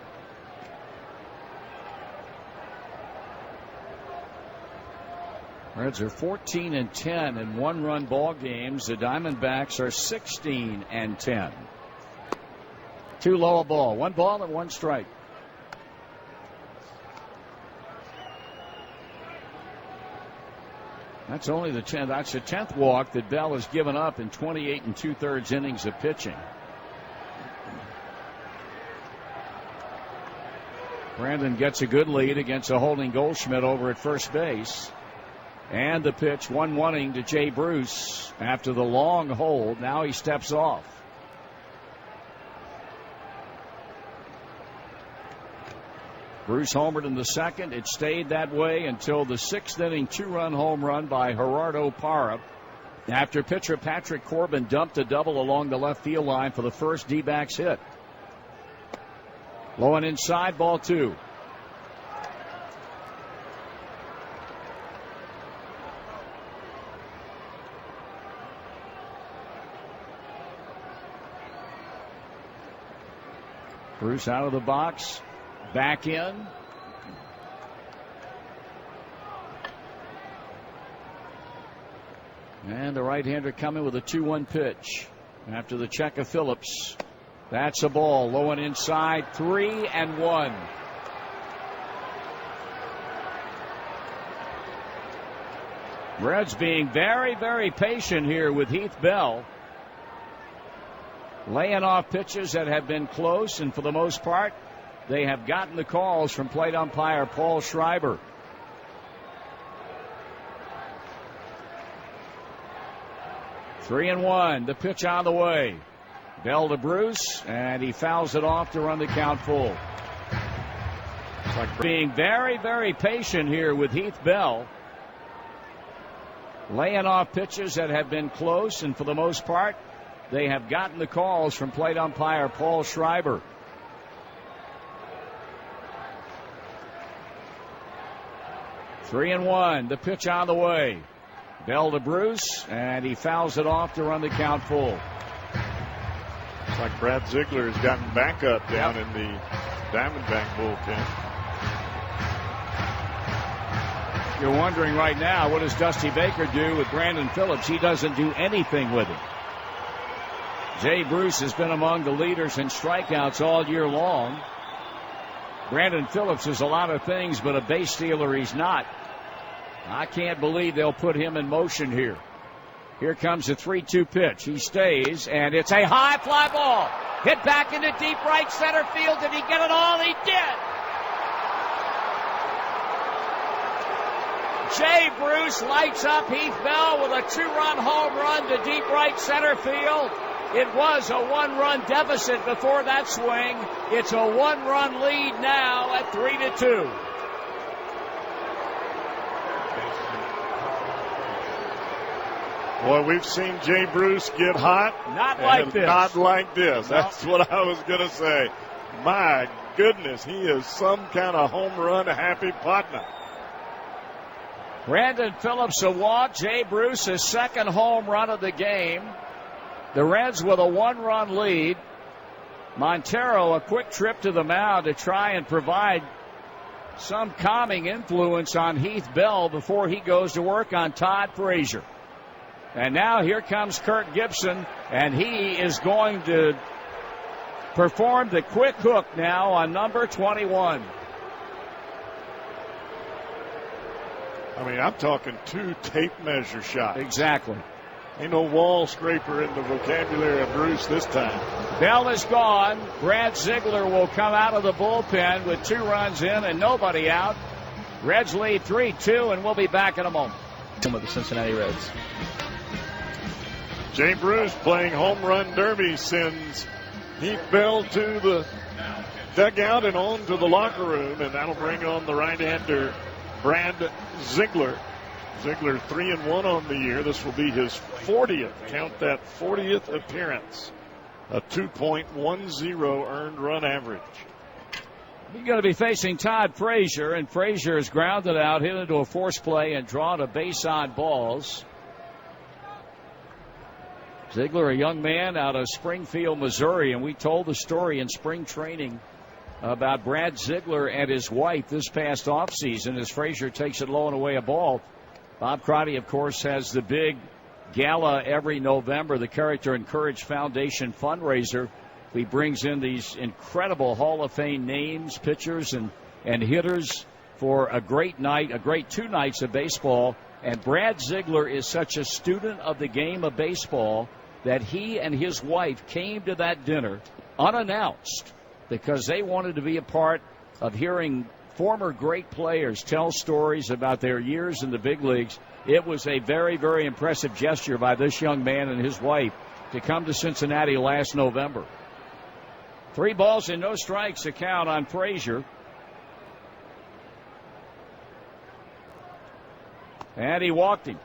Reds are 14-10 in 1-run ball games. The Diamondbacks are 16-10. 2 low, a ball. 1 ball and 1 strike. That's only the 10th. That's the 10th walk that Bell has given up in 28 2/3 innings of pitching. Brandon gets a good lead against a holding Goldschmidt over at first base. And the pitch, 1-1 to Jay Bruce after the long hold. Now he steps off. Bruce homered in the 2nd. It stayed that way until the 6th inning 2-run home run by Gerardo Parra. After pitcher Patrick Corbin dumped a double along the left field line for the first D-backs hit. Low and inside, ball 2. Bruce out of the box, back in. And the right-hander coming with a 2-1 pitch after the check of Phillips. That's a ball. Low and inside. 3-1. Reds being very, very patient here with Heath Bell. laying off pitches that have been close, and for the most part, they have gotten the calls from plate umpire Paul Schreiber. Three and one. The pitch on the way. Bell to Bruce, and he fouls it off to run the count full. Like being very, very patient here with Heath Bell. Laying off pitches that have been close, and for the most part, they have gotten the calls from plate umpire Paul Schreiber. Three and one. The pitch on the way. Bell to Bruce, and he fouls it off to run the count full. It's like Brad Ziegler has gotten back up down in the Diamondback bullpen. You're wondering right now, what does Dusty Baker do with Brandon Phillips? He doesn't do anything with him. Jay Bruce has been among the leaders in strikeouts all year long. Brandon Phillips is a lot of things, but a base stealer he's not. I can't believe they'll put him in motion here. Here comes the 3-2 pitch. He stays, and it's a high fly ball. Hit back into deep right center field. Did he get it all? He did. Jay Bruce lights up Heath Bell with a 2-run home run to deep right center field. It was a 1-run deficit before that swing. It's a 1-run lead now at 3-2. Boy, we've seen Jay Bruce get hot. Not like this. Not like this. That's what I was going to say. My goodness, he is some kind of home run happy partner. Brandon Phillips a walk. Jay Bruce his second home run of the game. The Reds with a 1-run lead. Montero a quick trip to the mound to try and provide some calming influence on Heath Bell before he goes to work on Todd Frazier. And now here comes Kirk Gibson, and he is going to perform the quick hook now on number 21. I mean, I'm talking 2 tape measure shots. Exactly. Ain't no wall scraper in the vocabulary of Bruce this time. Bell is gone. Brad Ziegler will come out of the bullpen with 2 runs in and nobody out. Reds lead 3-2, and we'll be back in a moment. With the Cincinnati Reds. Jay Bruce playing home run derby sends Heath Bell to the dugout and on to the locker room, and that'll bring on the right-hander Brad Ziegler. Ziegler 3-1 on the year. This will be his 40th. Count that 40th appearance. A 2.10 earned run average. He's going to be facing Todd Frazier, and Frazier is grounded out, hit into a force play, and drawn to base on balls. Ziegler, a young man out of Springfield, Missouri, and we told the story in spring training about Brad Ziegler and his wife this past offseason as Frazier takes it low and away a ball. Bob Crotty, of course, has the big gala every November, the Character and Courage Foundation fundraiser. He brings in these incredible Hall of Fame names, pitchers, and hitters for a great night, a great 2 nights of baseball. And Brad Ziegler is such a student of the game of baseball that he and his wife came to that dinner unannounced because they wanted to be a part of hearing former great players tell stories about their years in the big leagues. It was a very, very impressive gesture by this young man and his wife to come to Cincinnati last November. 3 balls and no strikes to count on Frazier. And he walked him.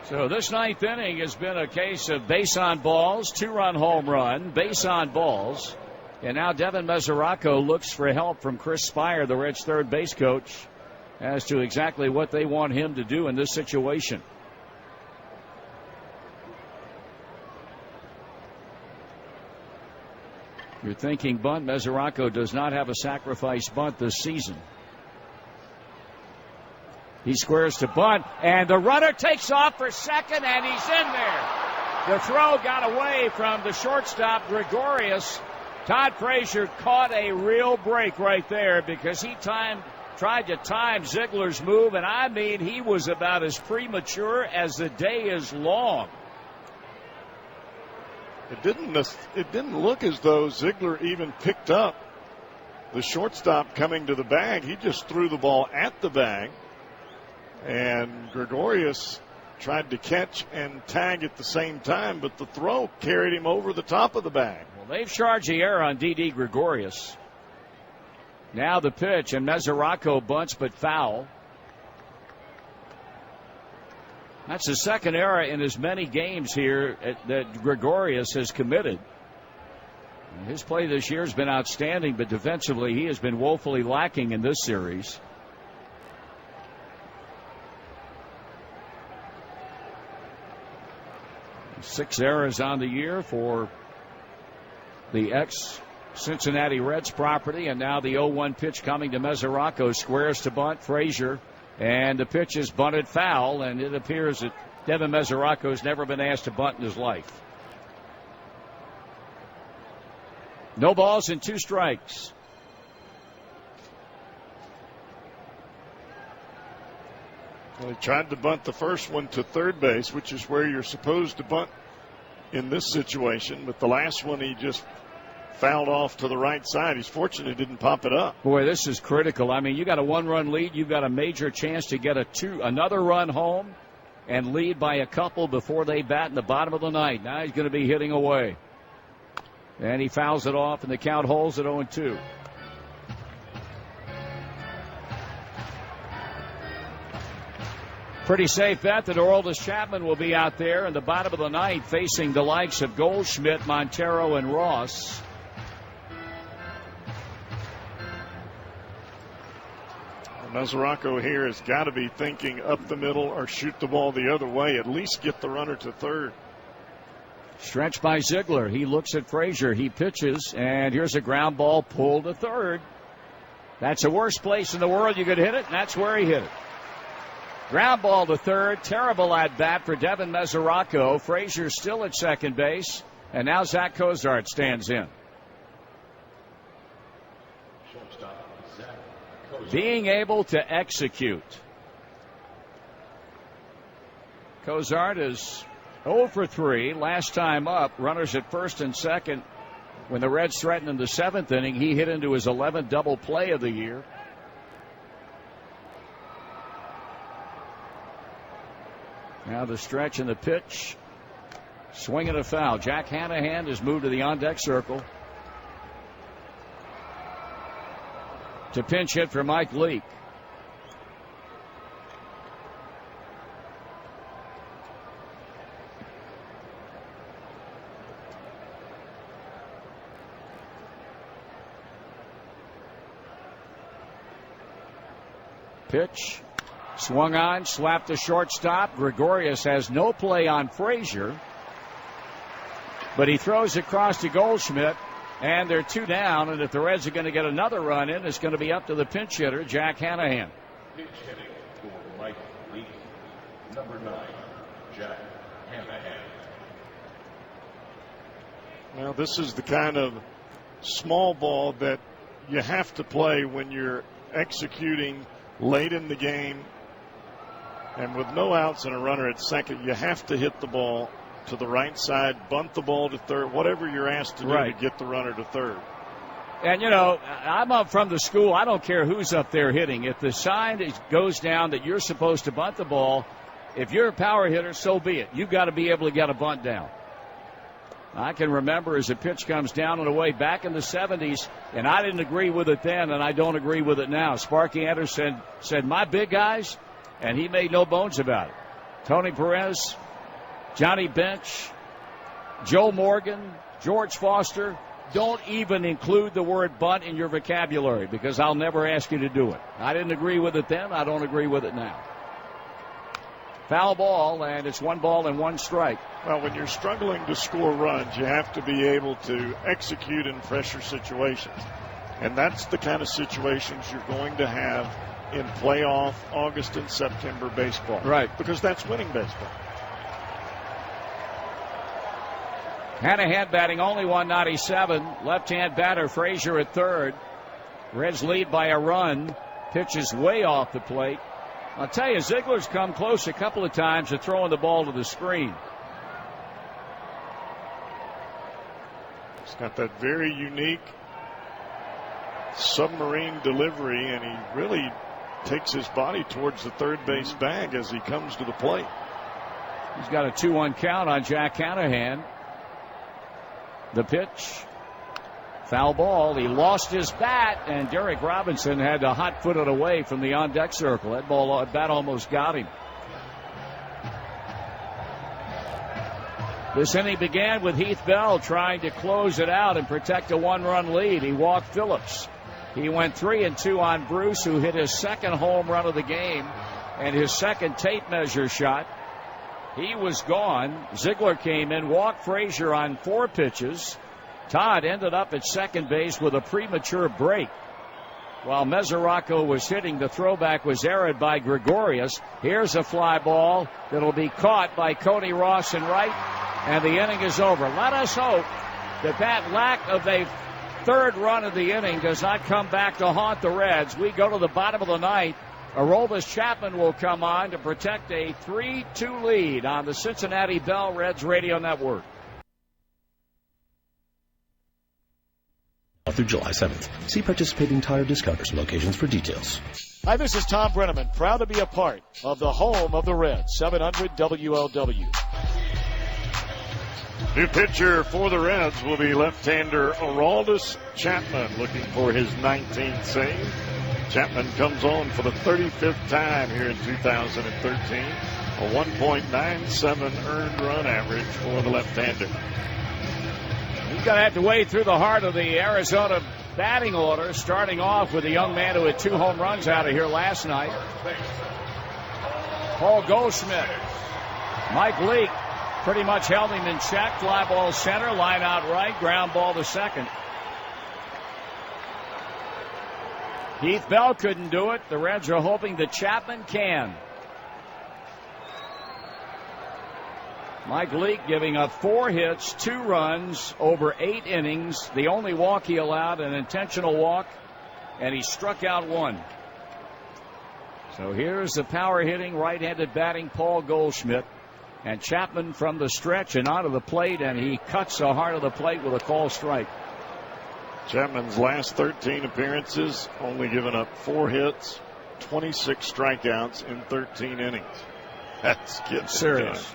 So this 9th inning has been a case of base on balls, 2-run home run, base on balls. And now Devin Mesoraco looks for help from Chris Spire, the Reds' third base coach, as to exactly what they want him to do in this situation. You're thinking bunt. Mesoraco does not have a sacrifice bunt this season. He squares to bunt, and the runner takes off for second, and he's in there. The throw got away from the shortstop, Gregorius. Todd Frazier caught a real break right there because he timed tried to time Ziegler's move, and I mean he was about as premature as the day is long. It didn't look as though Ziegler even picked up the shortstop coming to the bag. He just threw the ball at the bag, and Gregorius tried to catch and tag at the same time, but the throw carried him over the top of the bag. Well, they've charged the error on D.D. Gregorius. Now the pitch, and Mesoraco bunts but foul. That's the second error in as many games here that Gregorius has committed. His play this year has been outstanding, but defensively he has been woefully lacking in this series. Six errors on the year for the ex-Cincinnati Reds property, and now the 0-1 pitch coming to Mesoraco. Squares to bunt, Frazier. And the pitch is bunted foul, and it appears that Devin Mesoraco has never been asked to bunt in his life. No balls and 2 strikes. Well, he tried to bunt the first one to third base, which is where you're supposed to bunt in this situation. But the last one, he just fouled off to the right side. He's fortunate he didn't pop it up. Boy, this is critical. I mean, you got a 1-run lead. You've got a major chance to get another run home and lead by a couple before they bat in the bottom of the ninth. Now he's going to be hitting away. And he fouls it off, and the count holds at 0-2. Pretty safe bet that Aroldis Chapman will be out there in the bottom of the ninth facing the likes of Goldschmidt, Montero, and Ross. Mesoraco here has got to be thinking up the middle or shoot the ball the other way, at least get the runner to third. Stretched by Ziegler. He looks at Frazier. He pitches, and here's a ground ball pulled to third. That's the worst place in the world you could hit it, and that's where he hit it. Ground ball to third. Terrible at bat for Devin Mesoraco. Frazier still at second base, and now Zach Cozart stands in. Being able to execute. Cozart is 0 for 3. Last time up, runners at first and second. When the Reds threatened in the 7th inning, he hit into his 11th double play of the year. Now the stretch and the pitch. Swing and a foul. Jack Hanahan has moved to the on-deck circle to pinch hit for Mike Leake. Pitch. Swung on, slapped the shortstop. Gregorius has no play on Frazier, but he throws across to Goldschmidt, and they're 2 down. And if the Reds are going to get another run in, it's going to be up to the pinch hitter, Jack Hanahan. Pinch hitting for Mike Leake, number 9, Jack Hanahan. Now, this is the kind of small ball that you have to play when you're executing late in the game. And with no outs and a runner at second, you have to hit the ball to the right side, bunt the ball to third, whatever you're asked to do to get the runner to third. And, you know, I'm up from the school. I don't care who's up there hitting. If the sign goes down that you're supposed to bunt the ball, if you're a power hitter, so be it. You've got to be able to get a bunt down. I can remember as a pitch comes down and away back in the 70s, and I didn't agree with it then, and I don't agree with it now. Sparky Anderson said, my big guys, and he made no bones about it. Tony Perez, Johnny Bench, Joe Morgan, George Foster, don't even include the word bunt in your vocabulary because I'll never ask you to do it. I didn't agree with it then. I don't agree with it now. Foul ball, and it's 1 ball and 1 strike. Well, when you're struggling to score runs, you have to be able to execute in pressure situations. And that's the kind of situations you're going to have in playoff August and September baseball. Right. Because that's winning baseball. Hanahan batting only 197. Left-hand batter Frazier at third. Reds lead by a run. Pitch is way off the plate. I'll tell you, Ziegler's come close a couple of times to throwing the ball to the screen. He's got that very unique submarine delivery, and he really takes his body towards the third base bag as he comes to the plate. He's got a 2-1 count on Jack Hanahan. The pitch. Foul ball. He lost his bat, and Derek Robinson had to hot foot it away from the on-deck circle. That bat almost got him. This inning began with Heath Bell trying to close it out and protect a 1-run lead. He walked Phillips. He went 3-2 on Bruce, who hit his second home run of the game and his second tape measure shot. He was gone. Ziegler came in, walked Frazier on 4 pitches. Todd ended up at second base with a premature break. While Mesoraco was hitting, the throwback was erred by Gregorius. Here's a fly ball that'll be caught by Cody Ross in right, and the inning is over. Let us hope that lack of a third run of the inning does not come back to haunt the Reds. We go to the bottom of the ninth. Aroldis Chapman will come on to protect a 3-2 lead on the Cincinnati Bell Reds Radio Network. Through July 7th. See participating tire discounters locations for details. Hi, this is Tom Brenneman, proud to be a part of the home of the Reds, 700 WLW. New pitcher for the Reds will be left-hander Aroldis Chapman, looking for his 19th save. Chapman comes on for the 35th time here in 2013. A 1.97 earned run average for the left-hander. He's going to have to wade through the heart of the Arizona batting order, starting off with a young man who had 2 home runs out of here last night. Paul Goldschmidt. Mike Leake pretty much held him in check. Fly ball center, line out right, ground ball to second. Heath Bell couldn't do it. The Reds are hoping that Chapman can. Mike Leake giving up 4 hits, 2 runs over 8 innings. The only walk he allowed, an intentional walk, and he struck out 1. So here's the power hitting, right-handed batting Paul Goldschmidt. And Chapman from the stretch and onto the plate, and he cuts the heart of the plate with a called strike. Chapman's last 13 appearances, only given up 4 hits, 26 strikeouts in 13 innings. That's getting serious.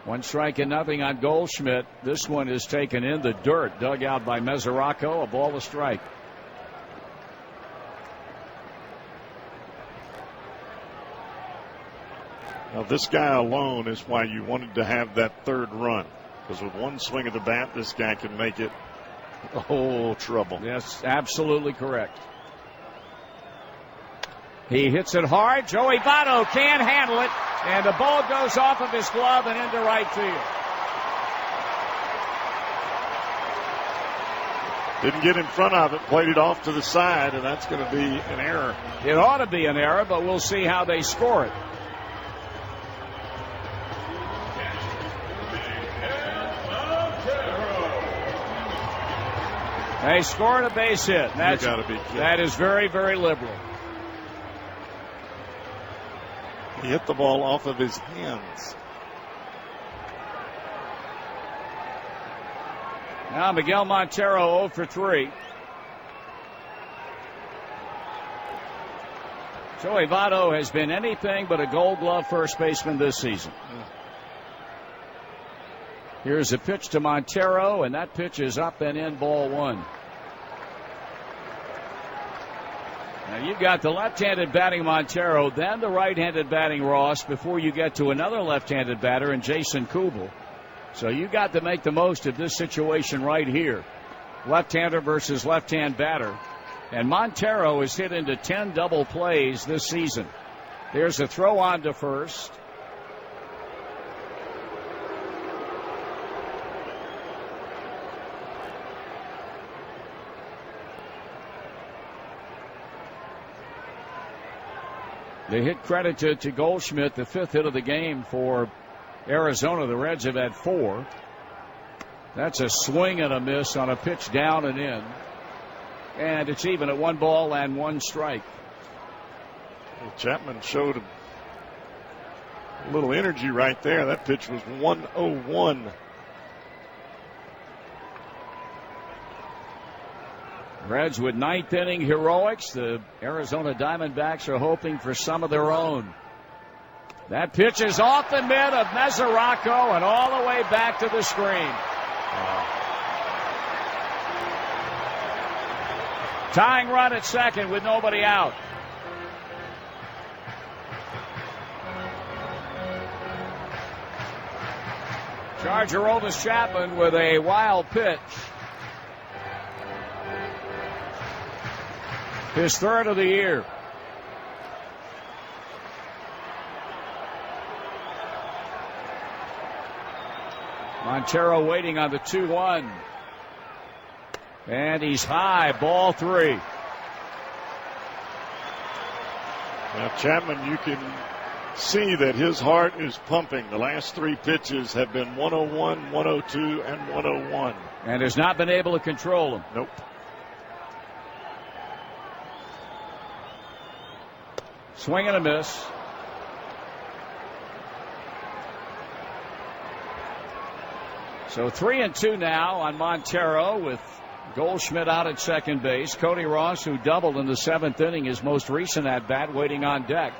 1 strike and nothing on Goldschmidt. This one is taken in the dirt, dug out by Mesoraco. A ball to strike. Now, this guy alone is why you wanted to have that third run, because with 1 swing of the bat, this guy can make it trouble. Yes, absolutely correct. He hits it hard. Joey Votto can't handle it, and the ball goes off of his glove and into right field. Didn't get in front of it, played it off to the side, and that's going to be an error. It ought to be an error, but we'll see how they score it. They scored a base hit. That is very, very liberal. He hit the ball off of his hands. Now Miguel Montero 0 for 3. Joey Votto has been anything but a Gold Glove first baseman this season. Here's a pitch to Montero, and that pitch is up and in, ball 1. Now you've got the left-handed batting Montero, then the right-handed batting Ross before you get to another left-handed batter in Jason Kubel. So you got to make the most of this situation right here. Left-hander versus left-hand batter. And Montero has hit into 10 double plays this season. There's a throw on to first. The hit credited to Goldschmidt, the 5th hit of the game for Arizona. The Reds have had 4. That's a swing and a miss on a pitch down and in. And it's even at 1 ball and 1 strike. Well, Chapman showed a little energy right there. That pitch was 101. Reds with 9th inning heroics. The Arizona Diamondbacks are hoping for some of their own. That pitch is off the mid of Mesoraco and all the way back to the screen. Tying run at second with nobody out. Charger Aroldis Chapman with a wild pitch. His 3rd of the year. Montero waiting on the 2-1. And he's high, ball 3. Now Chapman, you can see that his heart is pumping. The last 3 pitches have been 101, 102, and 101. And has not been able to control them. Nope. Swing and a miss. So 3-2 now on Montero with Goldschmidt out at second base. Cody Ross, who doubled in the 7th inning, his most recent at bat, waiting on deck.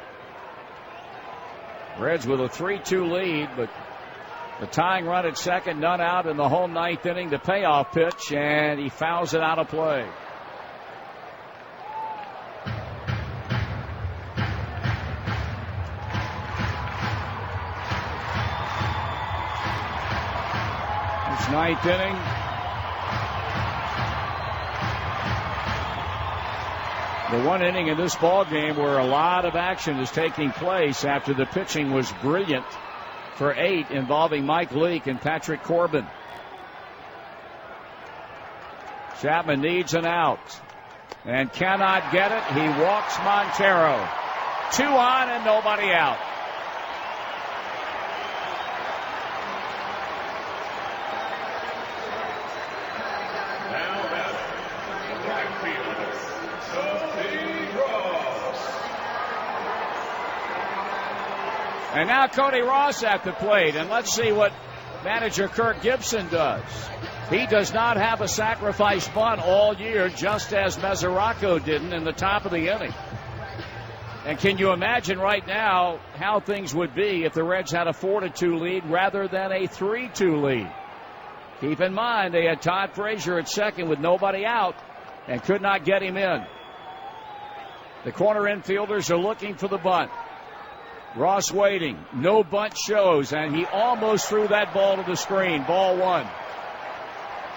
Reds with a 3-2 lead, but the tying run at second, none out in the whole 9th inning. The payoff pitch, and he fouls it out of play. It's 9th inning. The one inning in this ball game where a lot of action is taking place after the pitching was brilliant for 8 involving Mike Leake and Patrick Corbin. Chapman needs an out and cannot get it. He walks Montero. 2 on and nobody out. And now Cody Ross at the plate, and let's see what manager Kirk Gibson does. He does not have a sacrifice bunt all year, just as Mesoraco didn't in the top of the inning. And can you imagine right now how things would be if the Reds had a 4-2 lead rather than a 3-2 lead? Keep in mind they had Todd Frazier at second with nobody out and could not get him in. The corner infielders are looking for the bunt. Ross waiting. No bunt shows, and he almost threw that ball to the screen. Ball 1.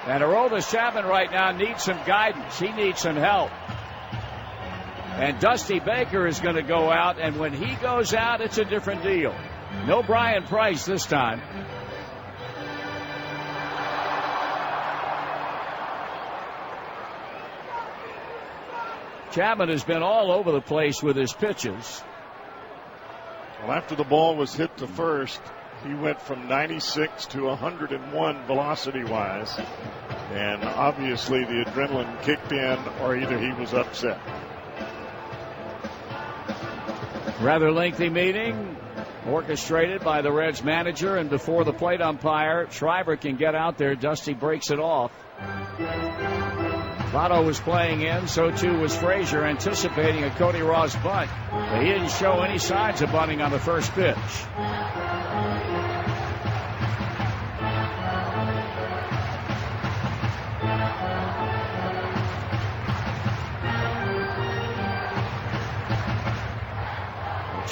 And Aroldis Chapman right now needs some guidance. He needs some help. And Dusty Baker is going to go out, and when he goes out, it's a different deal. No Brian Price this time. Chapman has been all over the place with his pitches. Well, after the ball was hit to first, he went from 96 to 101 velocity-wise. And obviously the adrenaline kicked in, or either he was upset. Rather lengthy meeting, orchestrated by the Reds manager, and before the plate umpire, Schreiber can get out there. Dusty breaks it off. Votto was playing in, so too was Frazier, anticipating a Cody Ross bunt. But he didn't show any signs of bunting on the first pitch.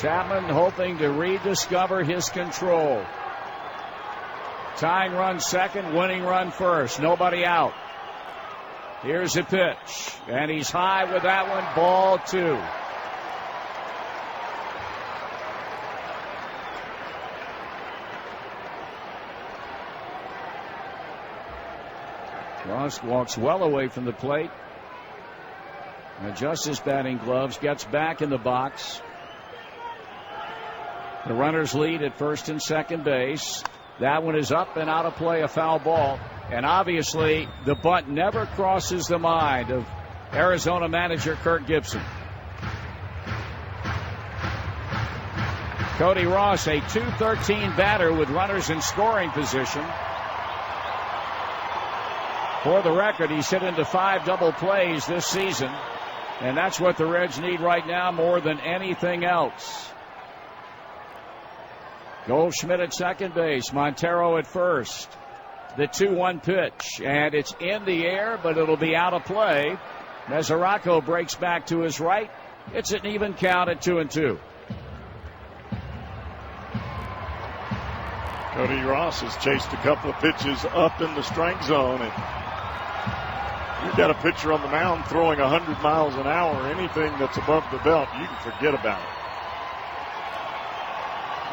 Chapman hoping to rediscover his control. Tying run second, winning run first. Nobody out. Here's a pitch, and he's high with that one. Ball 2. Ross walks well away from the plate. Adjusts his batting gloves, gets back in the box. The runners lead at first and second base. That one is up and out of play, a foul ball. And obviously, the bunt never crosses the mind of Arizona manager Kirk Gibson. Cody Ross, a .213 batter with runners in scoring position. For the record, he's hit into 5 double plays this season, and that's what the Reds need right now more than anything else. Goldschmidt at second base, Montero at first. The 2-1 pitch, and it's in the air, but it'll be out of play. Mesoraco breaks back to his right. It's an even count at 2-2. Cody Ross has chased a couple of pitches up in the strike zone, and you've got a pitcher on the mound throwing 100 miles an hour. Anything that's above the belt, you can forget about it.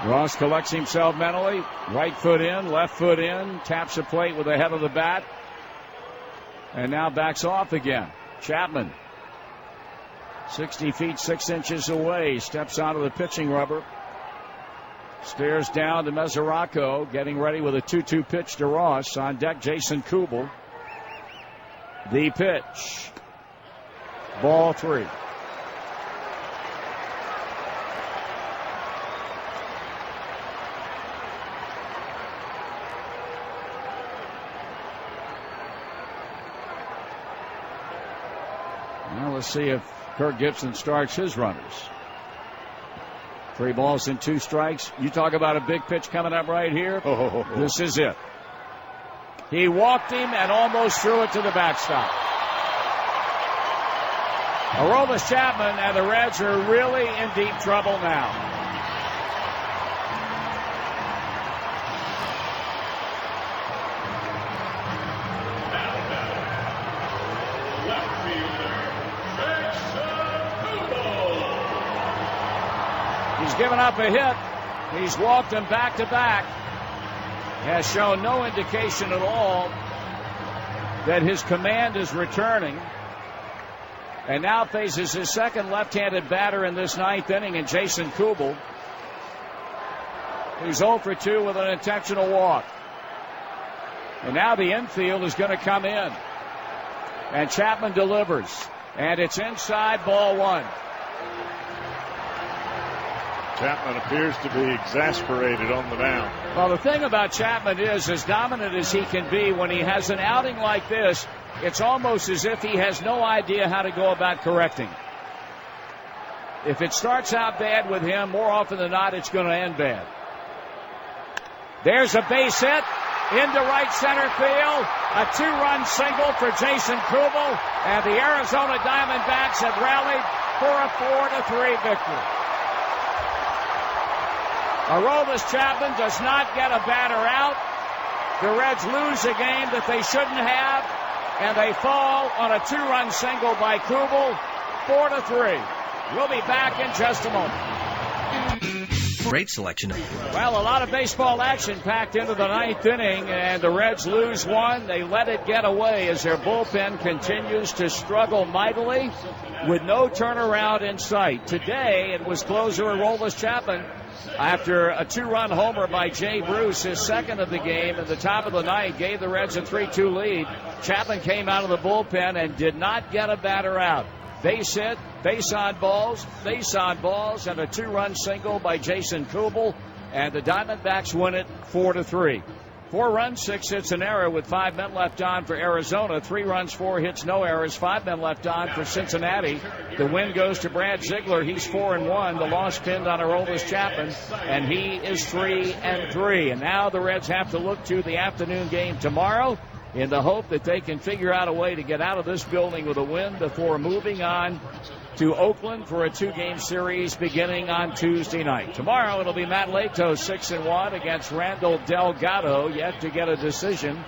Ross collects himself mentally. Right foot in, left foot in. Taps the plate with the head of the bat. And now backs off again. Chapman, 60 feet 6 inches away, steps onto the pitching rubber. Stares down to Mesoraco, getting ready with a 2-2 pitch to Ross. On deck, Jason Kubel. The pitch. Ball 3. Now let's see if Kirk Gibson starts his runners. 3 balls and 2 strikes. You talk about a big pitch coming up right here. This is it. He walked him and almost threw it to the backstop. Aroldis Chapman and the Reds are really in deep trouble now. He's given up a hit. He's walked him back to back. Has shown no indication at all that his command is returning. And now faces his second left-handed batter in this 9th inning in Jason Kubel. He's 0 for 2 with an intentional walk. And now the infield is going to come in. And Chapman delivers. And it's inside, ball 1. Chapman appears to be exasperated on the mound. Well, the thing about Chapman is, as dominant as he can be, when he has an outing like this, it's almost as if he has no idea how to go about correcting. If it starts out bad with him, more often than not, it's going to end bad. There's a base hit into right center field. A 2-run single for Jason Kubel, and the Arizona Diamondbacks have rallied for a 4-3 victory. Aroldis Chapman does not get a batter out. The Reds lose a game that they shouldn't have, and they fall on a 2-run single by Kubel, 4-3. We'll be back in just a moment. Great selection. Well, a lot of baseball action packed into the 9th inning, and the Reds lose one. They let it get away as their bullpen continues to struggle mightily with no turnaround in sight. Today, it was closer Aroldis Chapman after a 2-run homer by Jay Bruce, his second of the game at the top of the 9th, gave the Reds a 3-2 lead. Chapman came out of the bullpen and did not get a batter out. Base hit, base on balls, and a 2-run single by Jason Kubel, and the Diamondbacks win it 4-3. 4 runs, 6 hits, an error with 5 men left on for Arizona. 3 runs, 4 hits, no errors, 5 men left on for Cincinnati. The win goes to Brad Ziegler. He's 4-1. The loss pinned on Aroldis Chapman, and he is 3-3. And now the Reds have to look to the afternoon game tomorrow in the hope that they can figure out a way to get out of this building with a win before moving on to Oakland for a 2-game series beginning on Tuesday night. Tomorrow it'll be Matt Lato 6-1 against Randall Delgado, yet to get a decision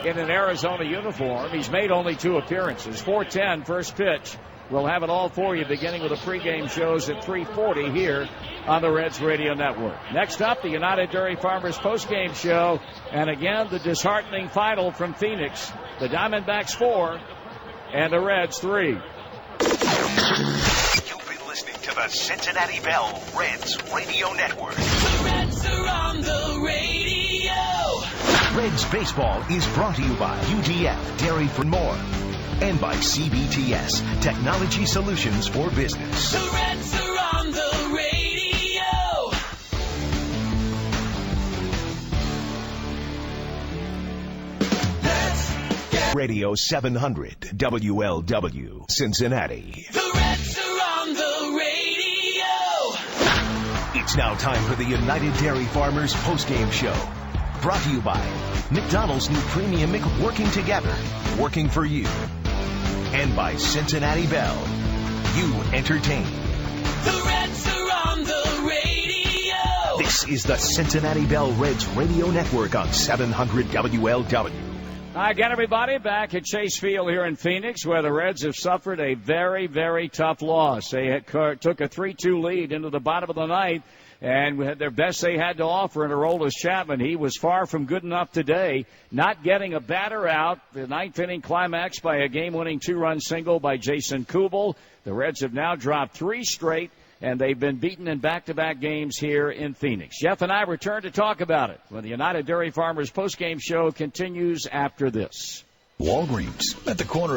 in an Arizona uniform. He's made only 2 appearances. 4:10 first pitch. We'll have it all for you beginning with the pregame shows at 3:40 here on the Reds Radio Network. Next up, the United Dairy Farmers postgame show, and again the disheartening final from Phoenix. The Diamondbacks 4 and the Reds 3. You've been listening to the Cincinnati Bell Reds Radio Network. The Reds are on the radio. Reds Baseball is brought to you by UDF, Dairy for More, and by CBTS, Technology Solutions for Business. The Reds are on the radio. Radio 700 WLW, Cincinnati. The Reds are on the radio. It's now time for the United Dairy Farmers postgame show. Brought to you by McDonald's new Premium working together, working for you. And by Cincinnati Bell. You entertain. The Reds are on the radio. This is the Cincinnati Bell Reds Radio Network on 700 WLW. Hi again, everybody. Back at Chase Field here in Phoenix, where the Reds have suffered a very, very tough loss. They took a 3-2 lead into the bottom of the ninth, and had their best they had to offer in Aroldis Chapman. He was far from good enough today, not getting a batter out. The ninth inning climax by a game-winning 2-run single by Jason Kubel. The Reds have now dropped 3 straight, and they've been beaten in back-to-back games here in Phoenix. Jeff and I return to talk about it when the United Dairy Farmers postgame show continues after this. Walgreens, at the corner